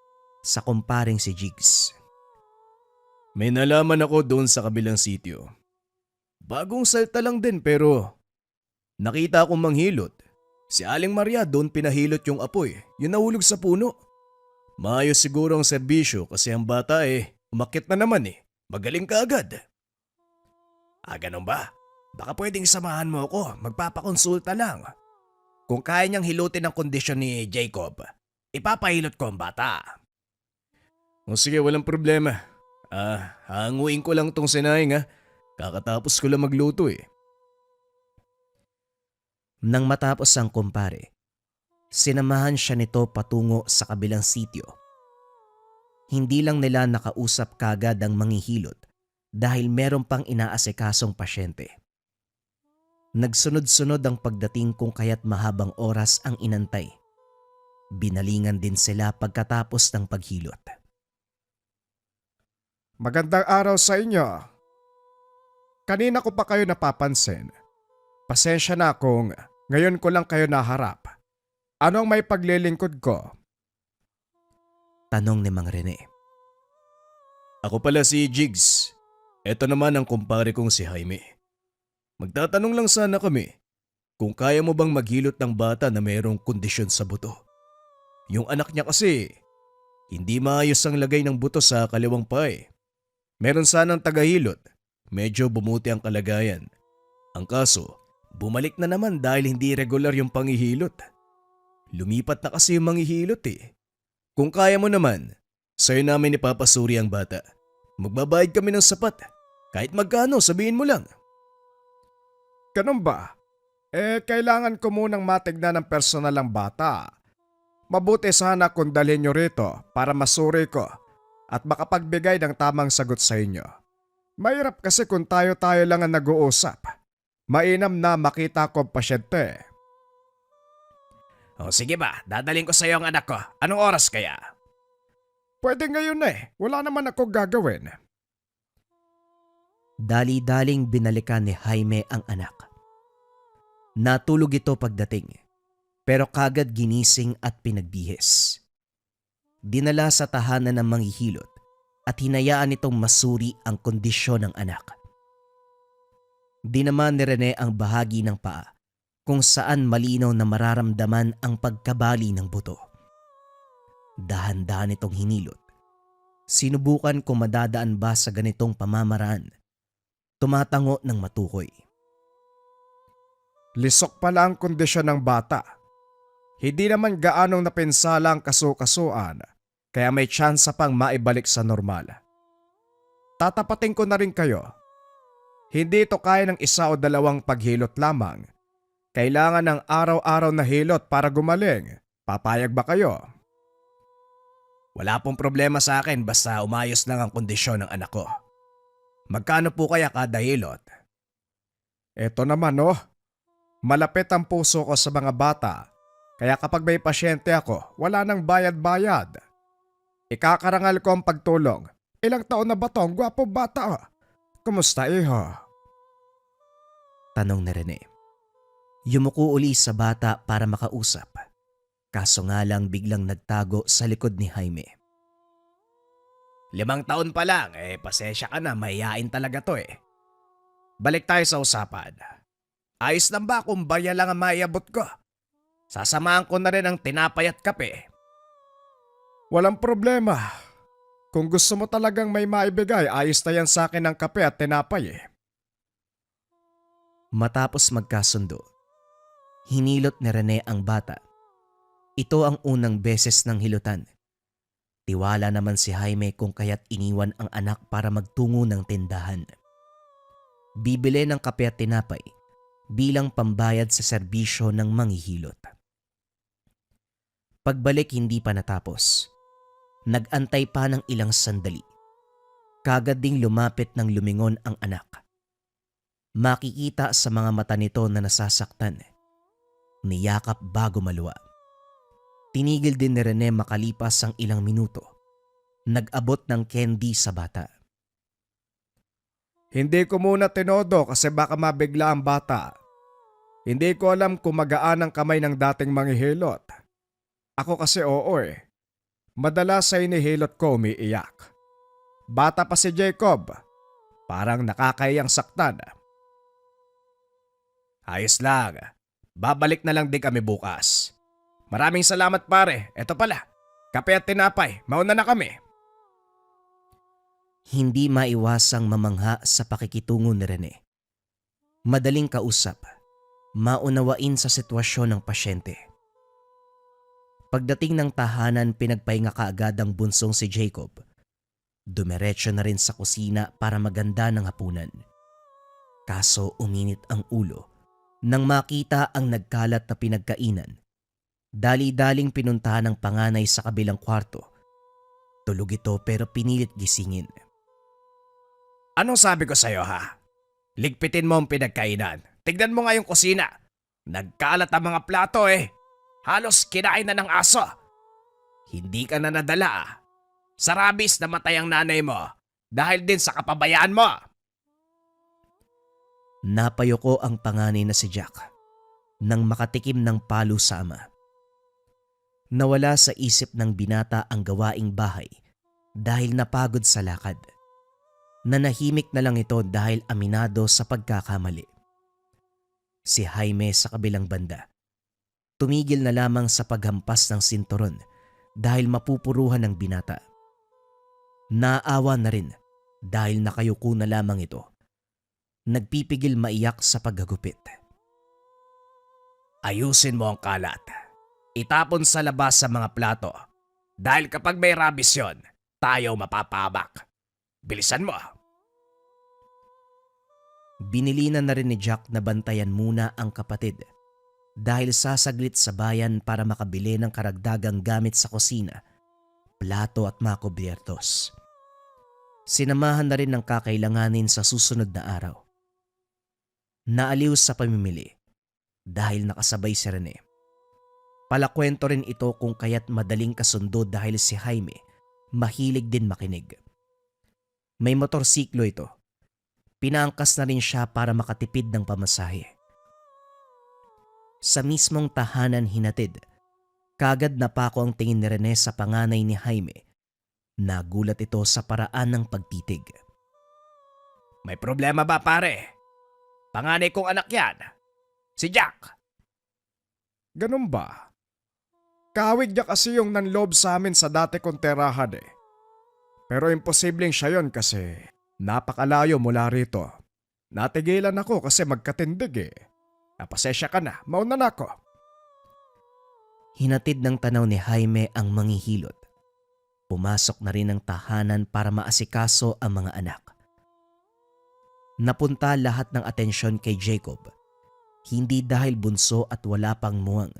sa kumparing si Jigs. May nalaman ako doon sa kabilang sitio. Bagong salta lang din pero nakita akong manghilot. Si Aling Maria doon pinahilot yung apoy, yung nahulog sa puno. Maayos siguro ang serbisyo kasi ang bata umakyat na naman Magaling ka agad. Ganun ba? Baka pwedeng samahan mo ako, magpapakonsulta lang. Kung kaya niyang hilutin ang kondisyon ni Jacob, ipapahilot ko ang bata. O sige, walang problema. Hanguin ko lang tong sinahing Kakatapos ko lang magluto Nang matapos ang kumpare, sinamahan siya nito patungo sa kabilang sitio. Hindi lang nila nakausap kagad ang manghihilot dahil meron pang inaasikasong pasyente. Nagsunod-sunod ang pagdating kung kaya't mahabang oras ang inantay. Binalingan din sila pagkatapos ng paghilot. Magandang araw sa inyo. Kanina ko pa kayo napapansin. Pasensya na kung ngayon ko lang kayo naharap. Anong may paglilingkod ko? Tanong ni Mang Rene. Ako pala si Jigs. Ito naman ang kumpare kong si Jaime. Magtatanong lang sana kami kung kaya mo bang maghilot ng bata na mayroong kondisyon sa buto. Yung anak niya kasi, hindi maayos ang lagay ng buto sa kaliwang paa Meron sanang tagahilot, medyo bumuti ang kalagayan. Ang kaso, bumalik na naman dahil hindi regular yung panghihilot. Lumipat na kasi yung manghihilot Kung kaya mo naman, sa'yo namin ipapasuri ang bata. Magbabayad kami ng sapat. Kahit magkano, sabihin mo lang. Ganun ba? Kailangan ko munang matignan ng personal ang bata. Mabuti sana kung dalhin nyo rito para masuri ko at makapagbigay ng tamang sagot sa inyo. Mahirap kasi kung tayo-tayo lang ang nag-uusap. Mainam na makita ko ang pasyente. O sige ba, dadalhin ko sa iyo ang anak ko. Anong oras kaya? Pwede ngayon wala naman ako gagawin. Dali-daling binalikan ni Jaime ang anak. Natulog ito pagdating, pero kagad ginising at pinagbihis. Dinala sa tahanan ng manghihilot at hinayaan itong masuri ang kondisyon ng anak. Dinaman ni Rene ang bahagi ng paa kung saan malinaw na mararamdaman ang pagkabali ng buto. Dahan-dahan itong hinilot. Sinubukan kung madadaan ba sa ganitong pamamaraan. Tumatango ng matukoy. Lisok pala ang kondisyon ng bata. Hindi naman gaanong napinsala ang kasu-kasuan, kaya may tsansa pang maibalik sa normal. Tatapatin ko na rin kayo. Hindi ito kaya ng isa o dalawang paghilot lamang. Kailangan ng araw-araw na hilot para gumaling. Papayag ba kayo? Wala pong problema sa akin basta umayos lang ang kondisyon ng anak ko. Magkano po kaya kada hilot? Eto naman malapit ang puso ko sa mga bata. Kaya kapag may pasyente ako, wala nang bayad-bayad. Ikakarangal ko ang pagtulong. Ilang taon na ba to? Ang gwapo bata. Kumusta iho? Tanong ni Rene. Yumuko uli sa bata para makausap. Kaso nga lang biglang nagtago sa likod ni Jaime. 5 taon pa lang, pasensya ka na, mahihain talaga to Balik tayo sa usapan. Ayos lang ba kung barya lang ang maiabot ko? Sasamahan ko na rin ang tinapay at kape. Walang problema. Kung gusto mo talagang may maibigay, ayos na yan sa akin ng kape at tinapay Matapos magkasundo, hinilot ni Rene ang bata. Ito ang unang beses ng hilutan. Tiwala naman si Jaime kung kaya't iniwan ang anak para magtungo ng tindahan. Bibili ng kape at tinapay bilang pambayad sa serbisyo ng manghihilot. Pagbalik hindi pa natapos. Nag-antay pa ng ilang sandali. Kagad ding lumapit ng lumingon ang anak. Makikita sa mga mata nito na nasasaktan. Niyakap bago maluwa. Tinigil din ni Rene makalipas ang ilang minuto. Nag-abot ng candy sa bata. Hindi ko muna tinodo kasi baka mabigla ang bata. Hindi ko alam kung magaan ang kamay ng dating manghihilot. Ako kasi Madalas sa inihilot ko umiiyak. Bata pa si Jacob. Parang nakakayang saktan. Ayos lang. Babalik na lang din kami bukas. Maraming salamat pare. Eto pala, kape at tinapay. Mauna na kami. Hindi maiwasang mamangha sa pakikitungo ni Rene. Madaling kausap, maunawain sa sitwasyon ng pasyente. Pagdating ng tahanan, pinagpahinga kaagad ang bunsong si Jacob. Dumiretso na rin sa kusina para maganda ng hapunan. Kaso uminit ang ulo nang makita ang nagkalat na pinagkainan. Dali-daling pinuntahan ng panganay sa kabilang kwarto. Tulog ito pero pinilit gisingin. Anong sabi ko sa'yo ha? Ligpitin mo ang pinagkainan. Tignan mo nga yung kusina. Nagkalat ang mga plato Halos kinain na ng aso. Hindi ka na nadala Sa rabis namatay ang nanay mo dahil din sa kapabayaan mo. Napayoko ang panganay na si Jack nang makatikim ng palo sa ama. Nawala sa isip ng binata ang gawaing bahay dahil napagod sa lakad. Nanahimik na lang ito dahil aminado sa pagkakamali. Si Jaime sa kabilang banda, tumigil na lamang sa paghampas ng sinturon dahil mapupuruhan ng binata. Naawa na rin dahil nakayuko na lamang ito. Nagpipigil maiyak sa paghagupit. Ayusin mo ang kalat. Itapon sa labas sa mga plato. Dahil kapag may rabis yon, tayo mapapahamak. Bilisan mo. Binilinan na rin ni Jack na bantayan muna ang kapatid dahil sasaglit sa bayan para makabili ng karagdagang gamit sa kusina, plato at mga kubyertos. Sinamahan na rin ng kakailanganin sa susunod na araw. Naaliw sa pamimili dahil nakasabay si Rene. Palakwento rin ito kung kaya't madaling kasundo dahil si Jaime mahilig din makinig. May motorsiklo ito. Pinaangkas na rin siya para makatipid ng pamasahe. Sa mismong tahanan hinatid, kagad napako ang tingin ni Rene sa panganay ni Jaime. Nagulat ito sa paraan ng pagtitig. May problema ba pare? Panganay kong anak yan. Si Jack. Ganun ba? Kawig niya kasi yung nanloob sa amin sa dati kong terahan eh. Pero imposibleng siya yon kasi napakalayo mula rito. Natigilan ako kasi magkatindig eh. Napasensya ka na, mauna na ako. Hinatid ng tanaw ni Jaime ang manghihilot. Pumasok na rin ang tahanan para maasikaso ang mga anak. Napunta lahat ng atensyon kay Jacob. Hindi dahil bunso at wala pang muwang,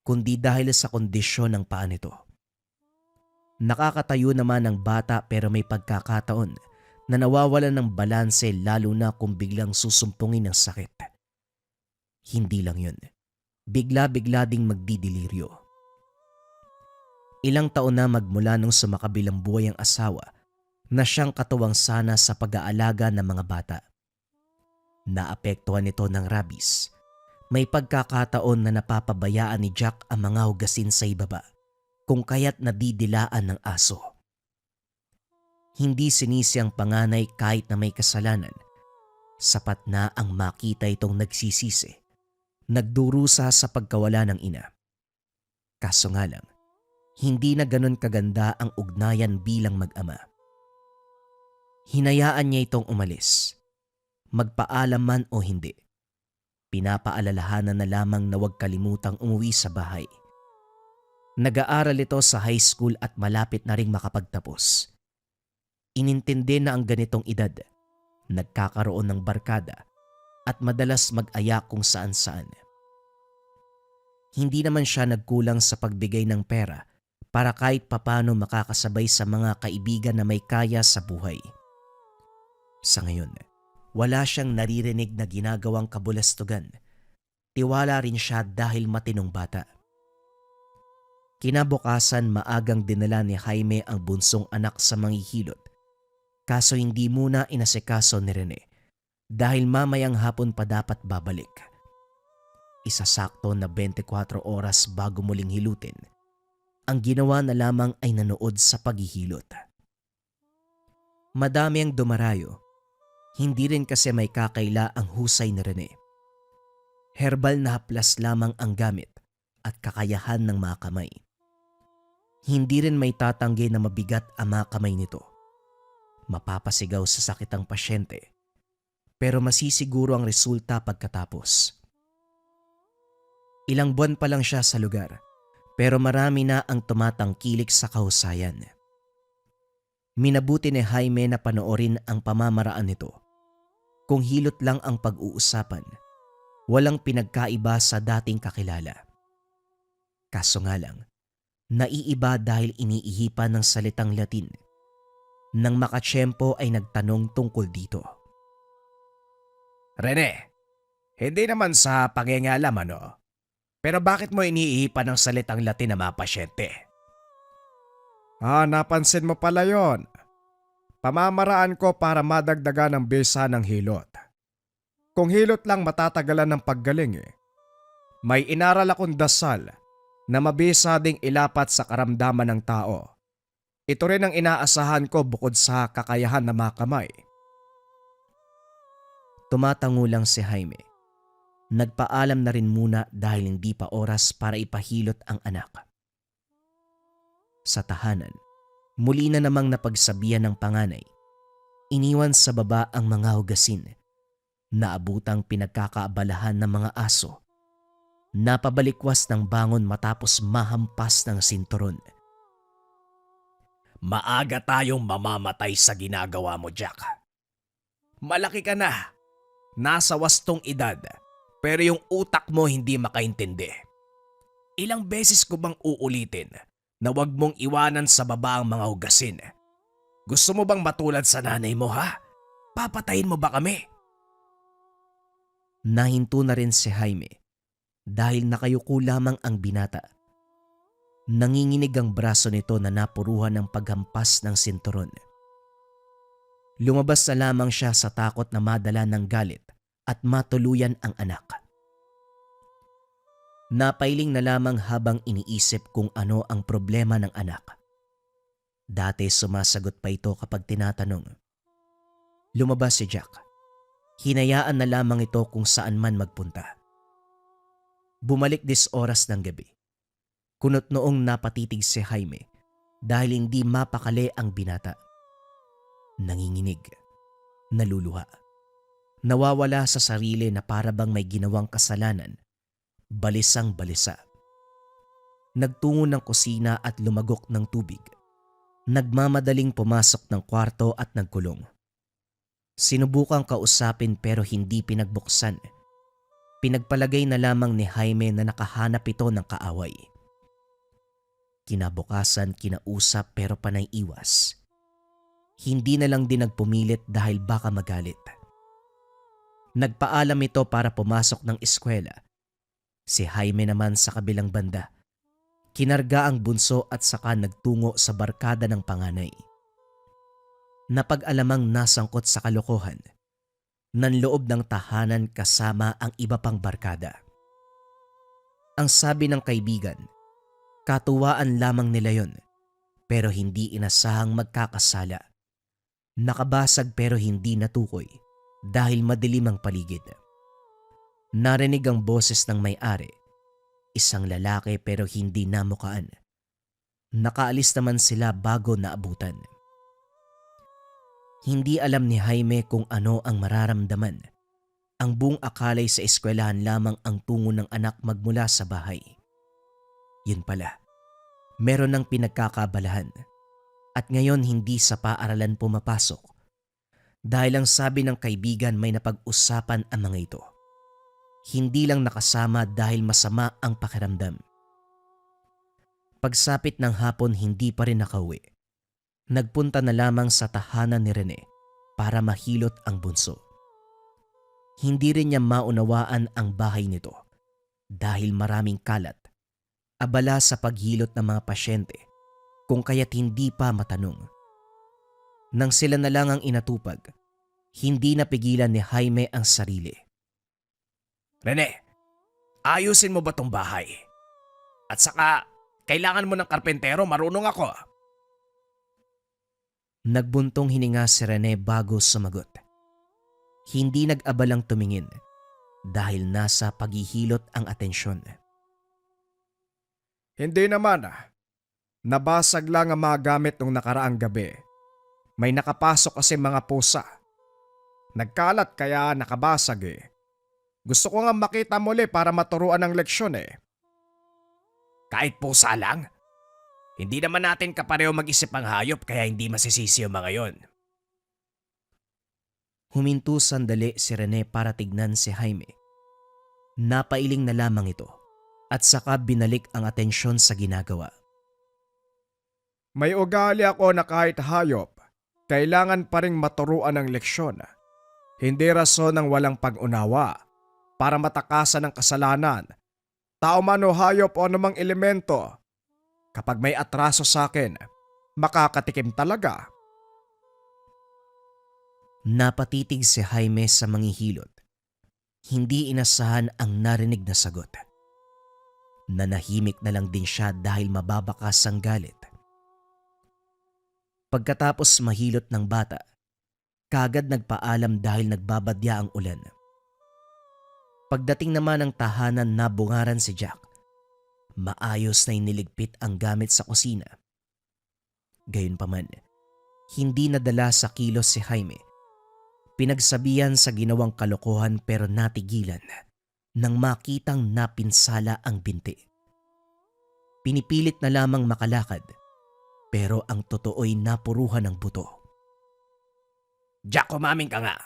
kundi dahil sa kondisyon ng paa nito. Nakakatayo naman ang bata pero may pagkakataon na nawawalan ng balanse lalo na kung biglang susumpungin ng sakit. Hindi lang yun. Bigla-bigla ding magdidiliryo. Ilang taon na magmula nung sumakabilang buhay ang asawa na siyang katuwang sana sa pag-aalaga ng mga bata. Naapektuhan ito ng rabies. May pagkakataon na napapabayaan ni Jack ang mga hugasin sa ibaba, kung kaya't nadidilaan ng aso. Hindi sinisi ang panganay kahit na may kasalanan. Sapat na ang makita itong nagsisisi, nagdurusa sa pagkawala ng ina. Kaso nga lang, hindi na ganon kaganda ang ugnayan bilang mag-ama. Hinayaan niya itong umalis. Magpaalam man o hindi. Pinapaalalahanan na lamang na huwag kalimutang umuwi sa bahay. Nag-aaral ito sa high school at malapit na ring makapagtapos. Inintindi na ang ganitong edad, nagkakaroon ng barkada at madalas mag-aya kung saan-saan. Hindi naman siya nagkulang sa pagbigay ng pera para kahit papano makakasabay sa mga kaibigan na may kaya sa buhay. Sa ngayon, wala siyang naririnig na ginagawang kabulastugan. Tiwala rin siya dahil matinong bata. Kinabukasan maagang dinala ni Jaime ang bunsong anak sa manghihilot. Kaso hindi muna inasikaso ni Rene dahil mamayang hapon pa dapat babalik. Isasakto na 24 oras bago muling hilutin. Ang ginawa na lamang ay nanood sa paghihilot. Madami ang dumarayo. Hindi rin kasi may kakaila ang husay ni Rene. Herbal na haplas lamang ang gamit at kakayahan ng mga kamay. Hindi rin may tatanggi na mabigat ang mga kamay nito. Mapapasigaw sa sakit ang pasyente, pero masisiguro ang resulta pagkatapos. Ilang buwan pa lang siya sa lugar, pero marami na ang tumatangkilik sa kahusayan. Minabuti ni Jaime na panoorin ang pamamaraan nito. Kung hilot lang ang pag-uusapan, walang pinagkaiba sa dating kakilala. Kaso nga lang, naiiba dahil iniihipan ng salitang Latin. Nang makatsyempo ay nagtanong tungkol dito. Rene, hindi naman sa pangingalam ano, pero bakit mo iniihipan ng salitang Latin na mga pasyente? Napansin mo pala yon. Pamamaraan ko para madagdagan ang bisa ng hilot. Kung hilot lang matatagalan ng paggaling eh. May inaral akong dasal na mabisa ding ilapat sa karamdaman ng tao. Ito rin ang inaasahan ko bukod sa kakayahan ng mga kamay. Tumatango lang si Jaime. Nagpaalam na rin muna dahil hindi pa oras para ipahilot ang anak. Sa tahanan, muli na namang napagsabihan ng panganay. Iniwan sa baba ang mga hugasin. Naabutang pinagkakaabalahan ng mga aso. Napabalikwas ng bangon matapos mahampas ng sinturon. Maaga tayong mamamatay sa ginagawa mo, Jack. Malaki ka na. Nasa wastong edad, pero yung utak mo hindi makaintindi. Ilang beses ko bang uulitin na wag mong iwanan sa baba ang mga hugasin? Gusto mo bang matulad sa nanay mo ha? Papatayin mo ba kami? Nahinto na rin si Jaime dahil nakayuko lamang ang binata. Nanginginig ang braso nito na napuruhan ng paghampas ng sinturon. Lumabas na lamang siya sa takot na madala ng galit at matuluyan ang anak. Napailing na lamang habang iniisip kung ano ang problema ng anak. Dati sumasagot pa ito kapag tinatanong. Lumabas si Jack. Hinayaan na lamang ito kung saan man magpunta. Bumalik 10 oras ng gabi. Kunot noong napatitig si Jaime dahil hindi mapakali ang binata. Nanginginig, naluluha, nawawala sa sarili na para bang may ginawang kasalanan, balisang balisa. Nagtungo ng kusina at lumagok ng tubig. Nagmamadaling pumasok ng kwarto at nagkulong. Sinubukang kausapin pero hindi pinagbuksan. Pinagpalagay na lamang ni Jaime na nakahanap ito ng kaaway. Kinabukasan kinausap pero panay iwas. Hindi na lang din nagpumilit dahil baka magalit. Nagpaalam ito para pumasok ng eskwela. Si Jaime naman sa kabilang banda. Kinarga ang bunso at saka nagtungo sa barkada ng panganay. Napag-alamang nasangkot sa kalokohan. Nanloob ng tahanan kasama ang iba pang barkada. Ang sabi ng kaibigan, katuwaan lamang nila yon, pero hindi inasahang magkakasala. Nakabasag pero hindi natukoy dahil madilim ang paligid. Narinig ang boses ng may-ari, isang lalaki pero hindi namukaan. Nakaalis naman sila bago naabutan. Hindi alam ni Jaime kung ano ang mararamdaman. Ang buong akalay sa eskwelahan lamang ang tungo ng anak magmula sa bahay. Yun pala, meron ng pinagkakabalahan. At ngayon hindi sa paaralan pumapasok. Dahil ang sabi ng kaibigan may napag-usapan ang mga ito. Hindi lang nakasama dahil masama ang pakiramdam. Pagsapit ng hapon hindi pa rin nakauwi. Nagpunta na lamang sa tahanan ni Rene para mahilot ang bunso. Hindi rin niya maunawaan ang bahay nito dahil maraming kalat, abala sa paghilot ng mga pasyente kung kaya't hindi pa matanong. Nang sila na lang ang inatupag, hindi napigilan ni Jaime ang sarili. Rene, ayusin mo ba tong bahay? At saka, kailangan mo ng karpentero, marunong ako. Nagbuntong hininga si Rene bago sumagot. Hindi nag-abalang tumingin dahil nasa paghihilot ang atensyon. Hindi naman. Nabasag lang ang mga gamit nung nakaraang gabi. May nakapasok kasi mga pusa. Nagkalat kaya nakabasag eh. Gusto ko nga makita muli para maturuan ng leksyon eh. Kahit pusa lang? Hindi naman natin kapareho mag-isip ang hayop kaya hindi masisisi yung mga yon. Huminto sandali si Rene para tignan si Jaime. Napailing na lamang ito at saka binalik ang atensyon sa ginagawa. May ugali ako na kahit hayop, kailangan pa ring maturuan ng leksyon. Hindi rason ng walang pag-unawa para matakasan ng kasalanan. Tao man o hayop o anumang elemento, kapag may atraso sa akin, makakatikim talaga. Napatitig si Jaime sa manghihilot. Hindi inasahan ang narinig na sagot. Nanahimik na lang din siya dahil mababakas ang galit. Pagkatapos mahilot ng bata, kagad nagpaalam dahil nagbabadya ang ulan. Pagdating naman ng tahanan nabungaran si Jack. Maayos na iniligpit ang gamit sa kusina. Gayunpaman, hindi nadala sa kilos si Jaime. Pinagsabihan sa ginawang kalokohan pero natigilan nang makitang napinsala ang binti. Pinipilit na lamang makalakad pero ang totoo'y napuruhan ng buto. Jack, umaming ka nga.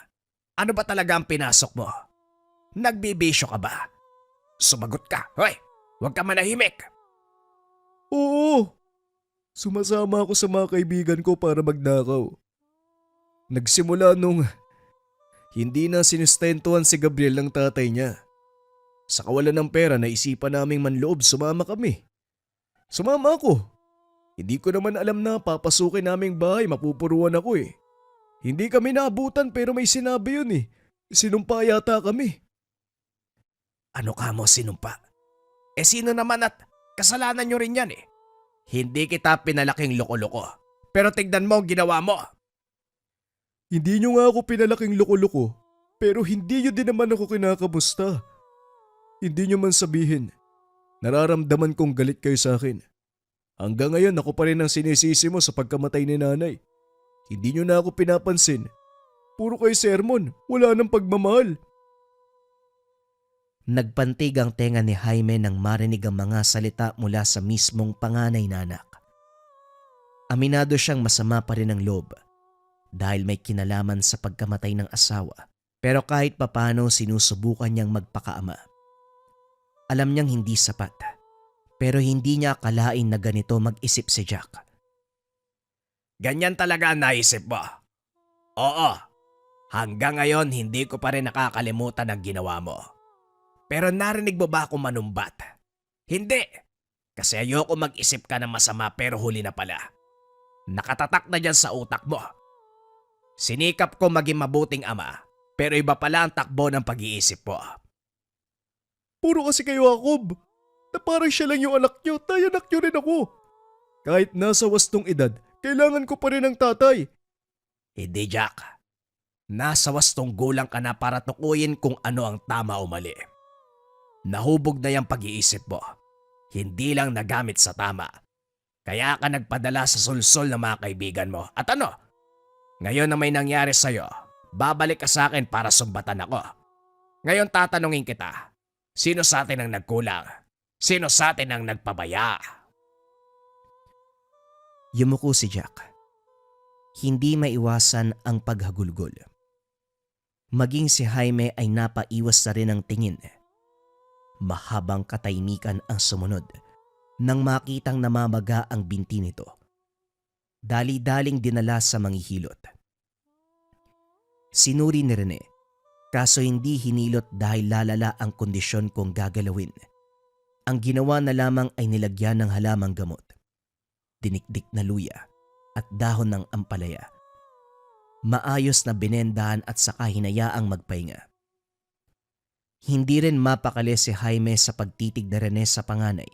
Ano ba talaga ang pinasok mo? Nagbibisyo ka ba? Sumagot ka. Hoy, huwag ka manahimik. Oo, sumasama ako sa mga kaibigan ko para magnakaw. Nagsimula nung hindi na sinistentuhan si Gabriel ng tatay niya. Sa kawalan ng pera, naisipan naming manloob, sumama kami. Sumama ako. Hindi ko naman alam na papasukin naming bahay, mapupuruan ako eh. Hindi kami naabutan pero may sinabi yun eh. Sinumpa yata kami. Ano ka mo sinumpa? Sino naman at kasalanan nyo rin yan eh. Hindi kita pinalaking loko-loko. Pero tignan mo ang ginawa mo. Hindi nyo nga ako pinalaking loko-loko, pero hindi nyo din naman ako kinakamusta. Hindi nyo man sabihin, nararamdaman kong galit kayo sa akin. Hanggang ngayon ako pa rin ang sinisisi mo sa pagkamatay ni nanay. Hindi nyo na ako pinapansin. Puro kayo sermon, wala nang pagmamahal. Nagpantig ang tenga ni Jaime nang marinig ang mga salita mula sa mismong panganay na anak. Aminado siyang masama pa rin ang loob dahil may kinalaman sa pagkamatay ng asawa, pero kahit papano sinusubukan niyang magpakaama. Alam niyang hindi sapat, pero hindi niya akalain na ganito mag-isip si Jack. Ganyan talaga ang naisip mo. Oo, hanggang ngayon hindi ko pa rin nakakalimutan ang ginawa mo. Pero narinig mo ba ako manumbat? Hindi, kasi ayoko mag-isip ka ng masama pero huli na pala. Nakatatak na dyan sa utak mo. Sinikap ko maging mabuting ama, pero iba pala ang takbo ng pag-iisip mo. Puro kasi kayo Jacob, na parang siya lang yung anak nyo, tayo anak nyo rin ako. Kahit nasa wastong edad, kailangan ko pa rin ng tatay. Hindi Jack, nasa wastong gulang ka na para tukuyin kung ano ang tama o mali. Nahubog na yung pag-iisip mo. Hindi lang nagamit sa tama. Kaya ka nagpadala sa sulsol ng mga kaibigan mo. At ano? Ngayon na may nangyari sa'yo, babalik ka sa akin para sumbatan ako. Ngayon tatanungin kita, sino sa atin ang nagkulang? Sino sa atin ang nagpabaya? Yumuko si Jack. Hindi maiwasan ang paghagulgol. Maging si Jaime ay napaiwas na rin ang tingin. Mahabang katahimikan ang sumunod nang makitang namamaga ang binti nito. Dali-daling dinala sa manghihilot. Sinuri ni Rene, kaso hindi hinilot dahil lalala ang kondisyon kung gagalawin. Ang ginawa na lamang ay nilagyan ng halamang gamot, dinikdik na luya at dahon ng ampalaya. Maayos na binendahan at saka hinayaang magpahinga. Hindi rin mapakali si Jaime sa pagtitig na Rene sa panganay.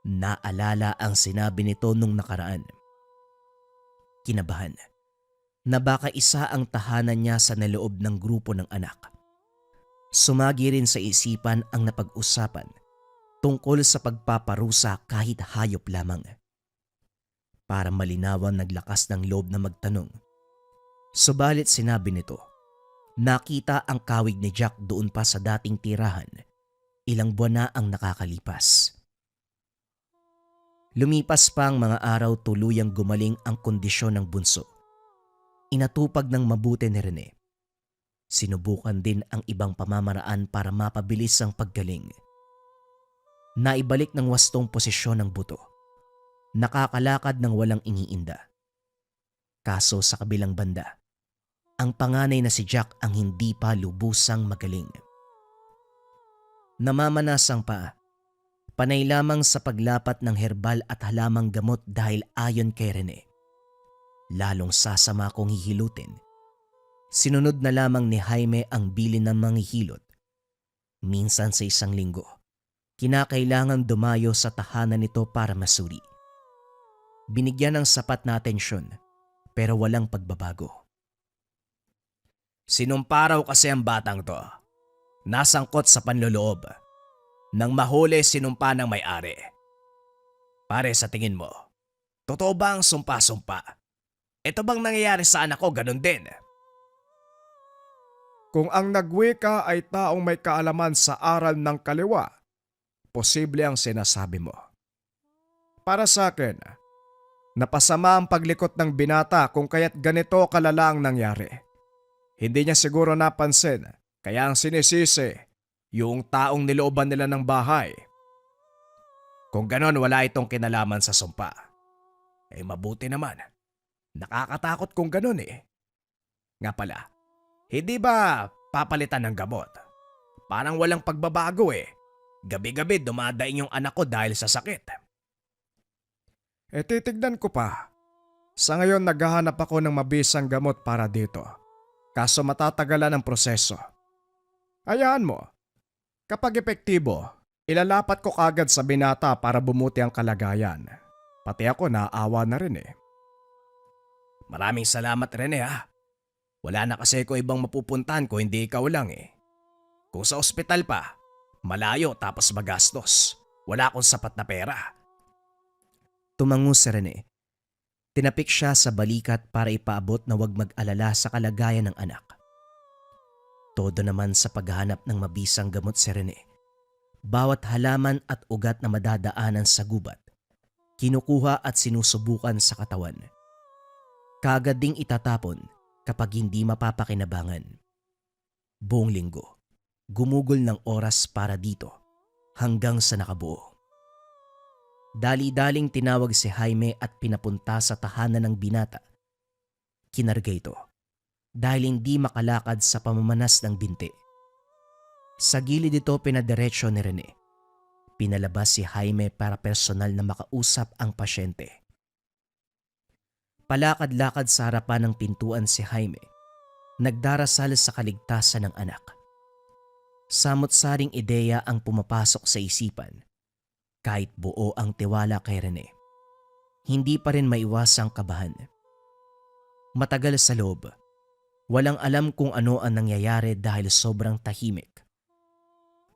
Naalala ang sinabi nito nung nakaraan. Kinabahan na baka isa ang tahanan niya sa naloob ng grupo ng anak. Sumagi rin sa isipan ang napag-usapan tungkol sa pagpaparusa kahit hayop lamang. Para malinawan naglakas ng loob na magtanong. Subalit sinabi nito, nakita ang kawig ni Jack doon pa sa dating tirahan. Ilang buwan na ang nakakalipas. Lumipas pa ang mga araw, tuluyang gumaling ang kondisyon ng bunso. Inatupag ng mabuti ni Rene. Sinubukan din ang ibang pamamaraan para mapabilis ang paggaling. Naibalik ng wastong posisyon ng buto. Nakakalakad ng walang iniinda. Kaso sa kabilang banda, ang panganay na si Jack ang hindi pa lubusang magaling. Namamanasang pa, panay lamang sa paglapat ng herbal at halamang gamot dahil ayon kay Rene. Lalong sasama kung hihilutin. Sinunod na lamang ni Jaime ang bilin ng manghihilot. Minsan sa isang linggo, kinakailangang dumayo sa tahanan nito para masuri. Binigyan ng sapat na atensyon pero walang pagbabago. Sinumpa raw kasi ang batang to. Nasangkot sa panloloob. Nang mahuli sinumpa ng may-ari. Pare, sa tingin mo, totoo ba ang sumpa-sumpa? Ito bang nangyayari sa anak ko ganun din? Kung ang nagwika ay taong may kaalaman sa aral ng kaliwa, posible ang sinasabi mo. Para sa akin, napasama ang paglikot ng binata kung kaya't ganito kalala ang nangyari. Hindi niya siguro napansin, kaya ang sinisisi, yung taong nilooban nila ng bahay. Kung ganon wala itong kinalaman sa sumpa. Eh mabuti naman. Nakakatakot kung ganon eh. Nga pala, hindi ba papalitan ng gamot? Parang walang pagbabago eh. Gabi-gabi dumadaing yung anak ko dahil sa sakit. Titignan ko pa. Sa ngayon naghahanap ako ng mabisang gamot para dito. Kaso matatagalan ang proseso. Hayaan mo. Kapag epektibo, ilalapat ko kagad sa binata para bumuti ang kalagayan. Pati ako naawa na rin eh. Maraming salamat Rene ha. Wala na kasi ko ibang mapupuntahan ko hindi ikaw lang eh. Kung sa ospital pa, malayo tapos magastos. Wala akong sapat na pera. Tumango si Rene. Tinapik siya sa balikat para ipaabot na huwag mag-alala sa kalagayan ng anak. Todo naman sa paghahanap ng mabisang gamot si Rene. Bawat halaman at ugat na madadaanan sa gubat, kinukuha at sinusubukan sa katawan. Kaagad ding itatapon kapag hindi mapapakinabangan. Buong linggo, gumugol ng oras para dito hanggang sa nakabuo. Dali-daling tinawag si Jaime at pinapunta sa tahanan ng binata. Kinarga ito dahil hindi makalakad sa pamamanas ng binti. Sa gilid ito pinadiretso ni Rene. Pinalabas si Jaime para personal na makausap ang pasyente. Palakad-lakad sa harapan ng pintuan si Jaime. Nagdarasal sa kaligtasan ng anak. Samot-saring ideya ang pumapasok sa isipan. Kahit buo ang tiwala kay Rene, hindi pa rin maiwasang kabahan. Matagal sa loob, walang alam kung ano ang nangyayari dahil sobrang tahimik.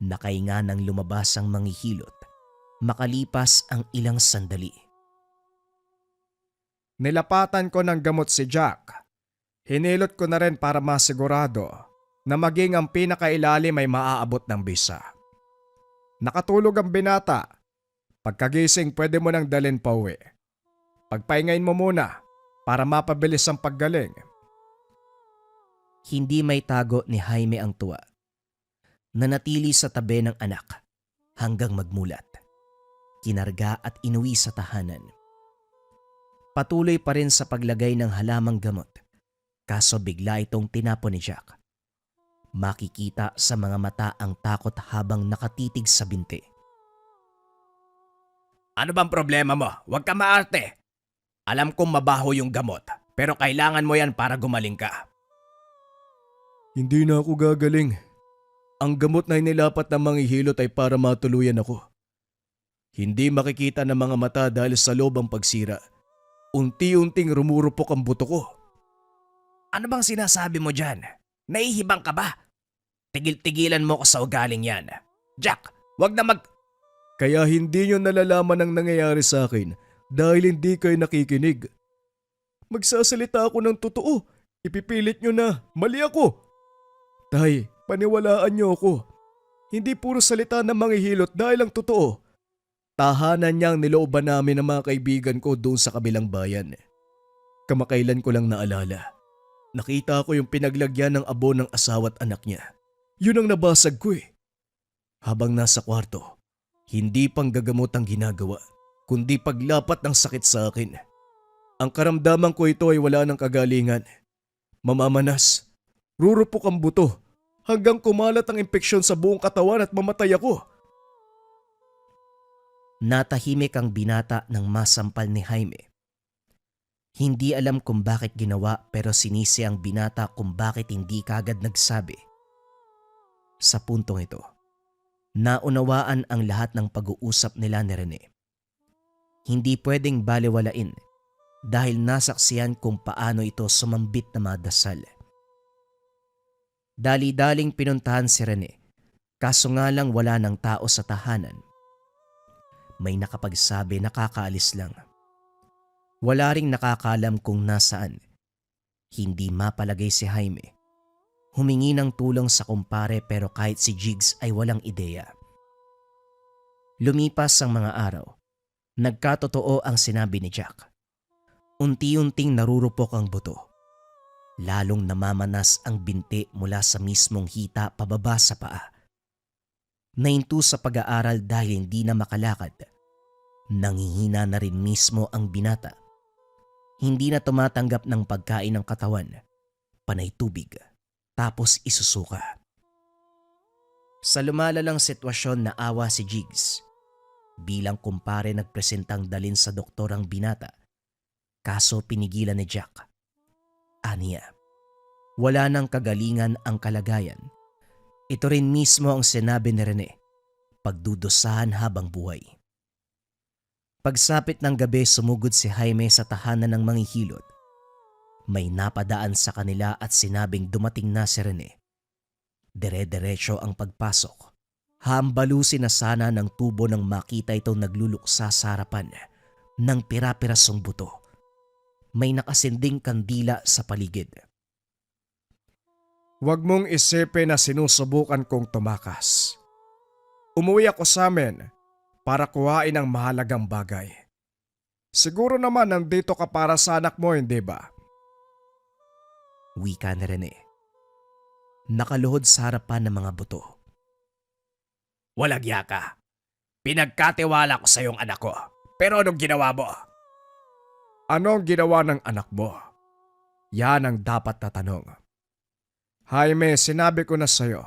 Nakahinga nang lumabas ang manghihilot, makalipas ang ilang sandali. Nilapatan ko ng gamot si Jack. Hinilot ko na rin para masigurado na maging ang pinakailalim ay maaabot ng bisa. Nakatulog ang binata. Pagkagising pwede mo nang dalhin pa uwi. Pagpahingain mo muna para mapabilis ang paggaling. Hindi may tago ni Jaime ang tuwa. Nanatili sa tabi ng anak hanggang magmulat. Kinarga at inuwi sa tahanan. Patuloy pa rin sa paglagay ng halamang gamot. Kaso bigla itong tinapon ni Jack. Makikita sa mga mata ang takot habang nakatitig sa binti. Ano bang problema mo? Huwag ka maarte. Alam kong mabaho yung gamot, pero kailangan mo yan para gumaling ka. Hindi na ako gagaling. Ang gamot na inilapat ng manghihilot ay para matuluyan ako. Hindi makikita ng mga mata dahil sa loob ang pagsira. Unti-unting rumurupok ang buto ko. Ano bang sinasabi mo dyan? Naihibang ka ba? Tigil-tigilan mo ko sa ugaling yan. Jack, wag na Kaya hindi nyo nalalaman ang nangyayari sa akin dahil hindi kayo nakikinig. Magsasalita ako ng totoo. Ipipilit nyo na mali ako. Tay, paniwalaan nyo ako. Hindi puro salita ng manghihilot dahil ang totoo. Tahanan niyang nilooban namin ng mga kaibigan ko doon sa kabilang bayan. Kamakailan ko lang naalala. Nakita ko yung pinaglagyan ng abo ng asawa't anak niya. Yun ang nabasag ko eh. Habang nasa kwarto, hindi pang gagamot ang ginagawa, kundi paglapat ng sakit sa akin. Ang karamdaman ko ito ay wala ng kagalingan. Mamamanas, rurupok ang buto, hanggang kumalat ang impeksyon sa buong katawan at mamatay ako. Natahimik ang binata nang masampal ni Jaime. Hindi alam kung bakit ginawa pero sinisi ang binata kung bakit hindi kagad nagsabi. Sa puntong ito, naunawaan ang lahat ng pag-uusap nila ni Rene. Hindi pwedeng balewalain dahil nasaksiyan kung paano ito sumambit na madasal. Dali-daling pinuntahan si Rene, kaso nga lang wala ng tao sa tahanan. May nakapagsabi nakakaalis lang. Wala ring nakakalam kung nasaan. Hindi mapalagay si Jaime. Humingi ng tulong sa kumpare pero kahit si Jigs ay walang ideya. Lumipas ang mga araw. Nagkatotoo ang sinabi ni Jack. Unti-unting narurupok ang buto. Lalong namamanas ang binti mula sa mismong hita pababa sa paa. Nahinto sa pag-aaral dahil hindi na makalakad. Nangihina na rin mismo ang binata. Hindi na tumatanggap ng pagkain ng katawan, panay tubig, tapos isusuka. Sa lumalalang sitwasyon naawa si Jigs. Bilang kumpare nagpresentang dalin sa doktor ang binata, kaso pinigilan ni Jack. Aniya, wala nang kagalingan ang kalagayan. Ito rin mismo ang sinabi ni Rene, pagdudusahan habang buhay. Pagsapit ng gabi sumugod si Jaime sa tahanan ng manghihilot. May napadaan sa kanila at sinabing dumating na si Rene. Dire-diretso ang pagpasok. Hambalusin na sana ng tubo nang makita itong nagluluksa sa harapan ng pira-pirasong buto. May nakasinding kandila sa paligid. Huwag mong isipin na sinusubukan kong tumakas. Umuwi ako sa amin para kuhain ang mahalagang bagay. Siguro naman nandito ka para sa anak mo, hindi ba? Wika ni Rene. Nakaluhod sa harapan ng mga buto. Walang yaka. Pinagkatiwala ko sa iyong anak ko. Pero anong ginawa mo? Ano ang ginawa ng anak mo? Yan ang dapat na tanong. Jaime, sinabi ko na sa'yo,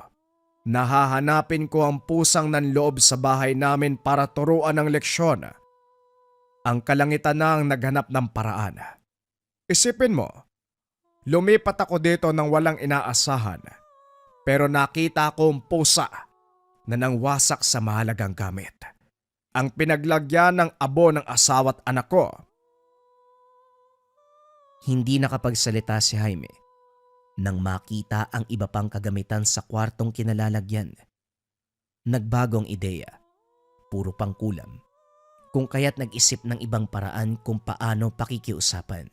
nahahanapin ko ang pusang nanloob sa bahay namin para turuan ng leksyon. Ang kalangitan na ang naghanap ng paraan. Isipin mo, lumipat ako dito nang walang inaasahan, pero nakita ko ang pusa na nangwasak sa mahalagang gamit. Ang pinaglagyan ng abo ng asawa't anak ko. Hindi nakapagsalita si Jaime nang makita ang iba pang kagamitan sa kwartong kinalalagyan. Nagbagong ideya, puro pangkulam, kung kaya't nag-isip ng ibang paraan kung paano pakikiusapan.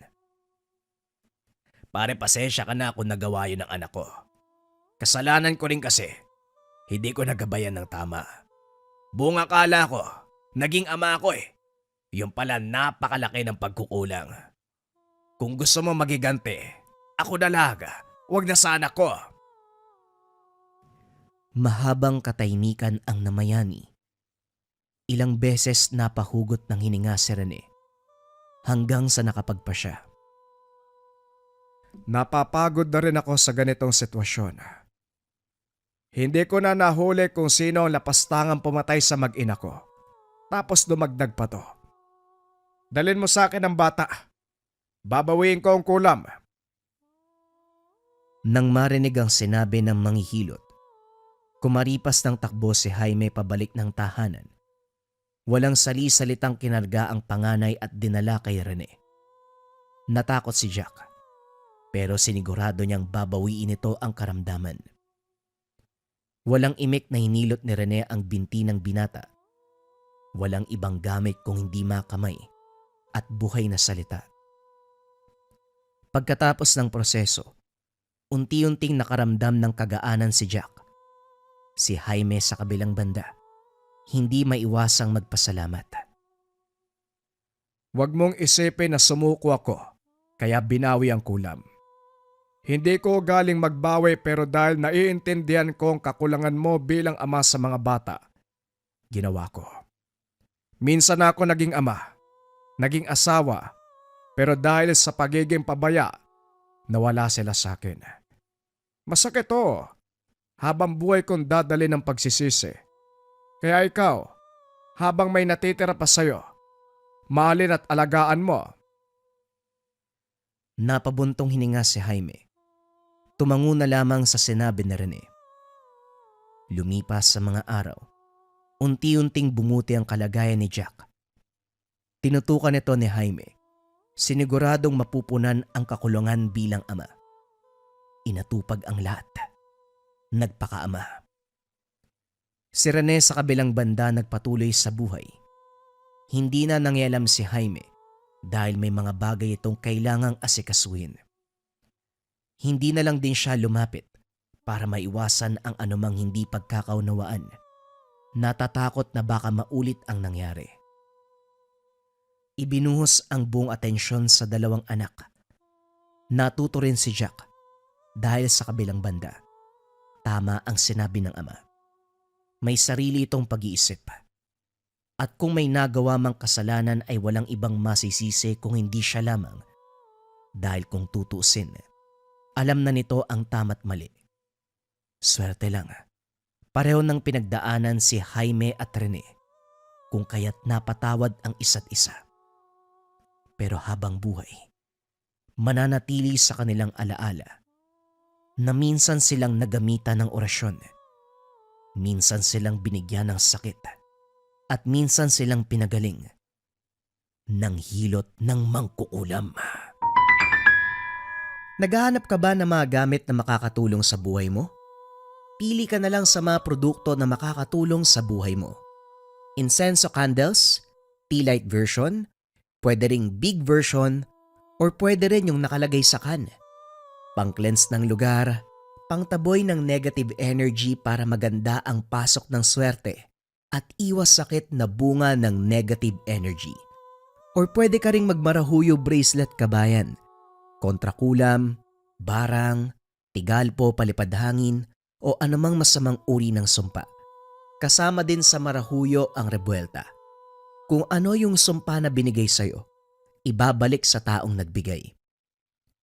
Pare, pasensya ka na kung nagawa yun ng anak ko. Kasalanan ko rin kasi. Hindi ko nagabayan ng tama. Buong akala ko, naging ama ako eh. Yung pala napakalaki ng pagkukulang. Kung gusto mo magigante, ako dalaga, wag na sa anak ko. Mahabang katahimikan ang namayani. Ilang beses napahugot ng hininga si Rene hanggang sa nakapagpa siya. Napapagod na rin ako sa ganitong sitwasyon. Hindi ko na nahuli kung sino ang lapastangang pumatay sa mag-ina ko. Tapos dumagdag pa to. Dalin mo sa akin ang bata. Babawiin ko ang kulam. Nang marinig ang sinabi ng manghihilot, kumaripas ng takbo si Jaime pabalik ng tahanan. Walang sali-salitang kinarga ang panganay at dinala kay Rene. Natakot si Jack, pero sinigurado niyang babawiin ito ang karamdaman. Walang imik na hinilot ni Rene ang binti ng binata. Walang ibang gamit kung hindi makamay at buhay na salita. Pagkatapos ng proseso, unti-unting nakaramdam ng kagaanan si Jack. Si Jaime sa kabilang banda, hindi maiwasang magpasalamat. Huwag mong isipin na sumuko ako, kaya binawi ang kulam. Hindi ko galing magbawi pero dahil naiintindihan ko ang kakulangan mo bilang ama sa mga bata, ginawa ko. Minsan ako naging ama, naging asawa, pero dahil sa pagiging pabaya, nawala sila sa akin. Masakit to, habang buhay kong dadali ng pagsisisi. Kaya ikaw, habang may natitira pa sa'yo, mahalin at alagaan mo. Napabuntong hininga si Jaime. Tumango na lamang sa sinabi ni Rene. Lumipas sa mga araw, unti-unting bumuti ang kalagayan ni Jack. Tinutukan ito ni Jaime, siniguradong mapupunan ang kakulungan bilang ama. Inatupag ang lahat. Nagpakaama. Si Rene sa kabilang banda nagpatuloy sa buhay. Hindi na nangyalam si Jaime dahil may mga bagay itong kailangang asikasuhin. Hindi na lang din siya lumapit para maiwasan ang anumang hindi pagkakaunawaan. Natatakot na baka maulit ang nangyari. Ibinuhos ang buong atensyon sa dalawang anak. Natuto rin si Jack dahil sa kabilang banda. Tama ang sinabi ng ama. May sarili itong pag-iisip. At kung may nagawa mang kasalanan ay walang ibang masisisi kung hindi siya lamang. Dahil kung tutuusin, alam na nito ang tama't mali. Swerte lang. Pareho ng pinagdaanan si Jaime at Rene kung kaya't napatawad ang isa't isa. Pero habang buhay, mananatili sa kanilang alaala na minsan silang nagamitan ng orasyon, minsan silang binigyan ng sakit, at minsan silang pinagaling ng hilot ng mangkukulam. Naghahanap ka ba ng mga gamit na makakatulong sa buhay mo? Pili ka na lang sa mga produkto na makakatulong sa buhay mo. Incenso candles, tea light version, pwede ring big version, or pwede rin yung nakalagay sa can. Pang-cleanse ng lugar, pangtaboy ng negative energy para maganda ang pasok ng swerte at iwas sakit na bunga ng negative energy. Or pwede ka ring magmarahuyo bracelet kabayan, kontrakulam, barang, tigalpo palipad hangin, o anumang masamang uri ng sumpa. Kasama din sa marahuyo ang rebuelta. Kung ano yung sumpa na binigay sa'yo, ibabalik sa taong nagbigay.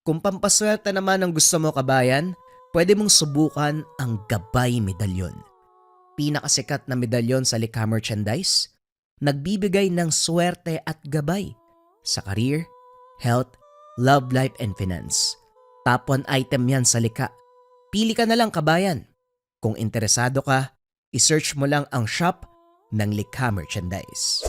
Kung pampaswerte naman ang gusto mo kabayan, pwede mong subukan ang Gabay Medalyon. Pinakasikat na medalyon sa likha merchandise, nagbibigay ng swerte at gabay sa career, health, love life and finance. Top 1 item yan sa likha. Pili ka na lang kabayan. Kung interesado ka, isearch mo lang ang shop ng Likha Merchandise.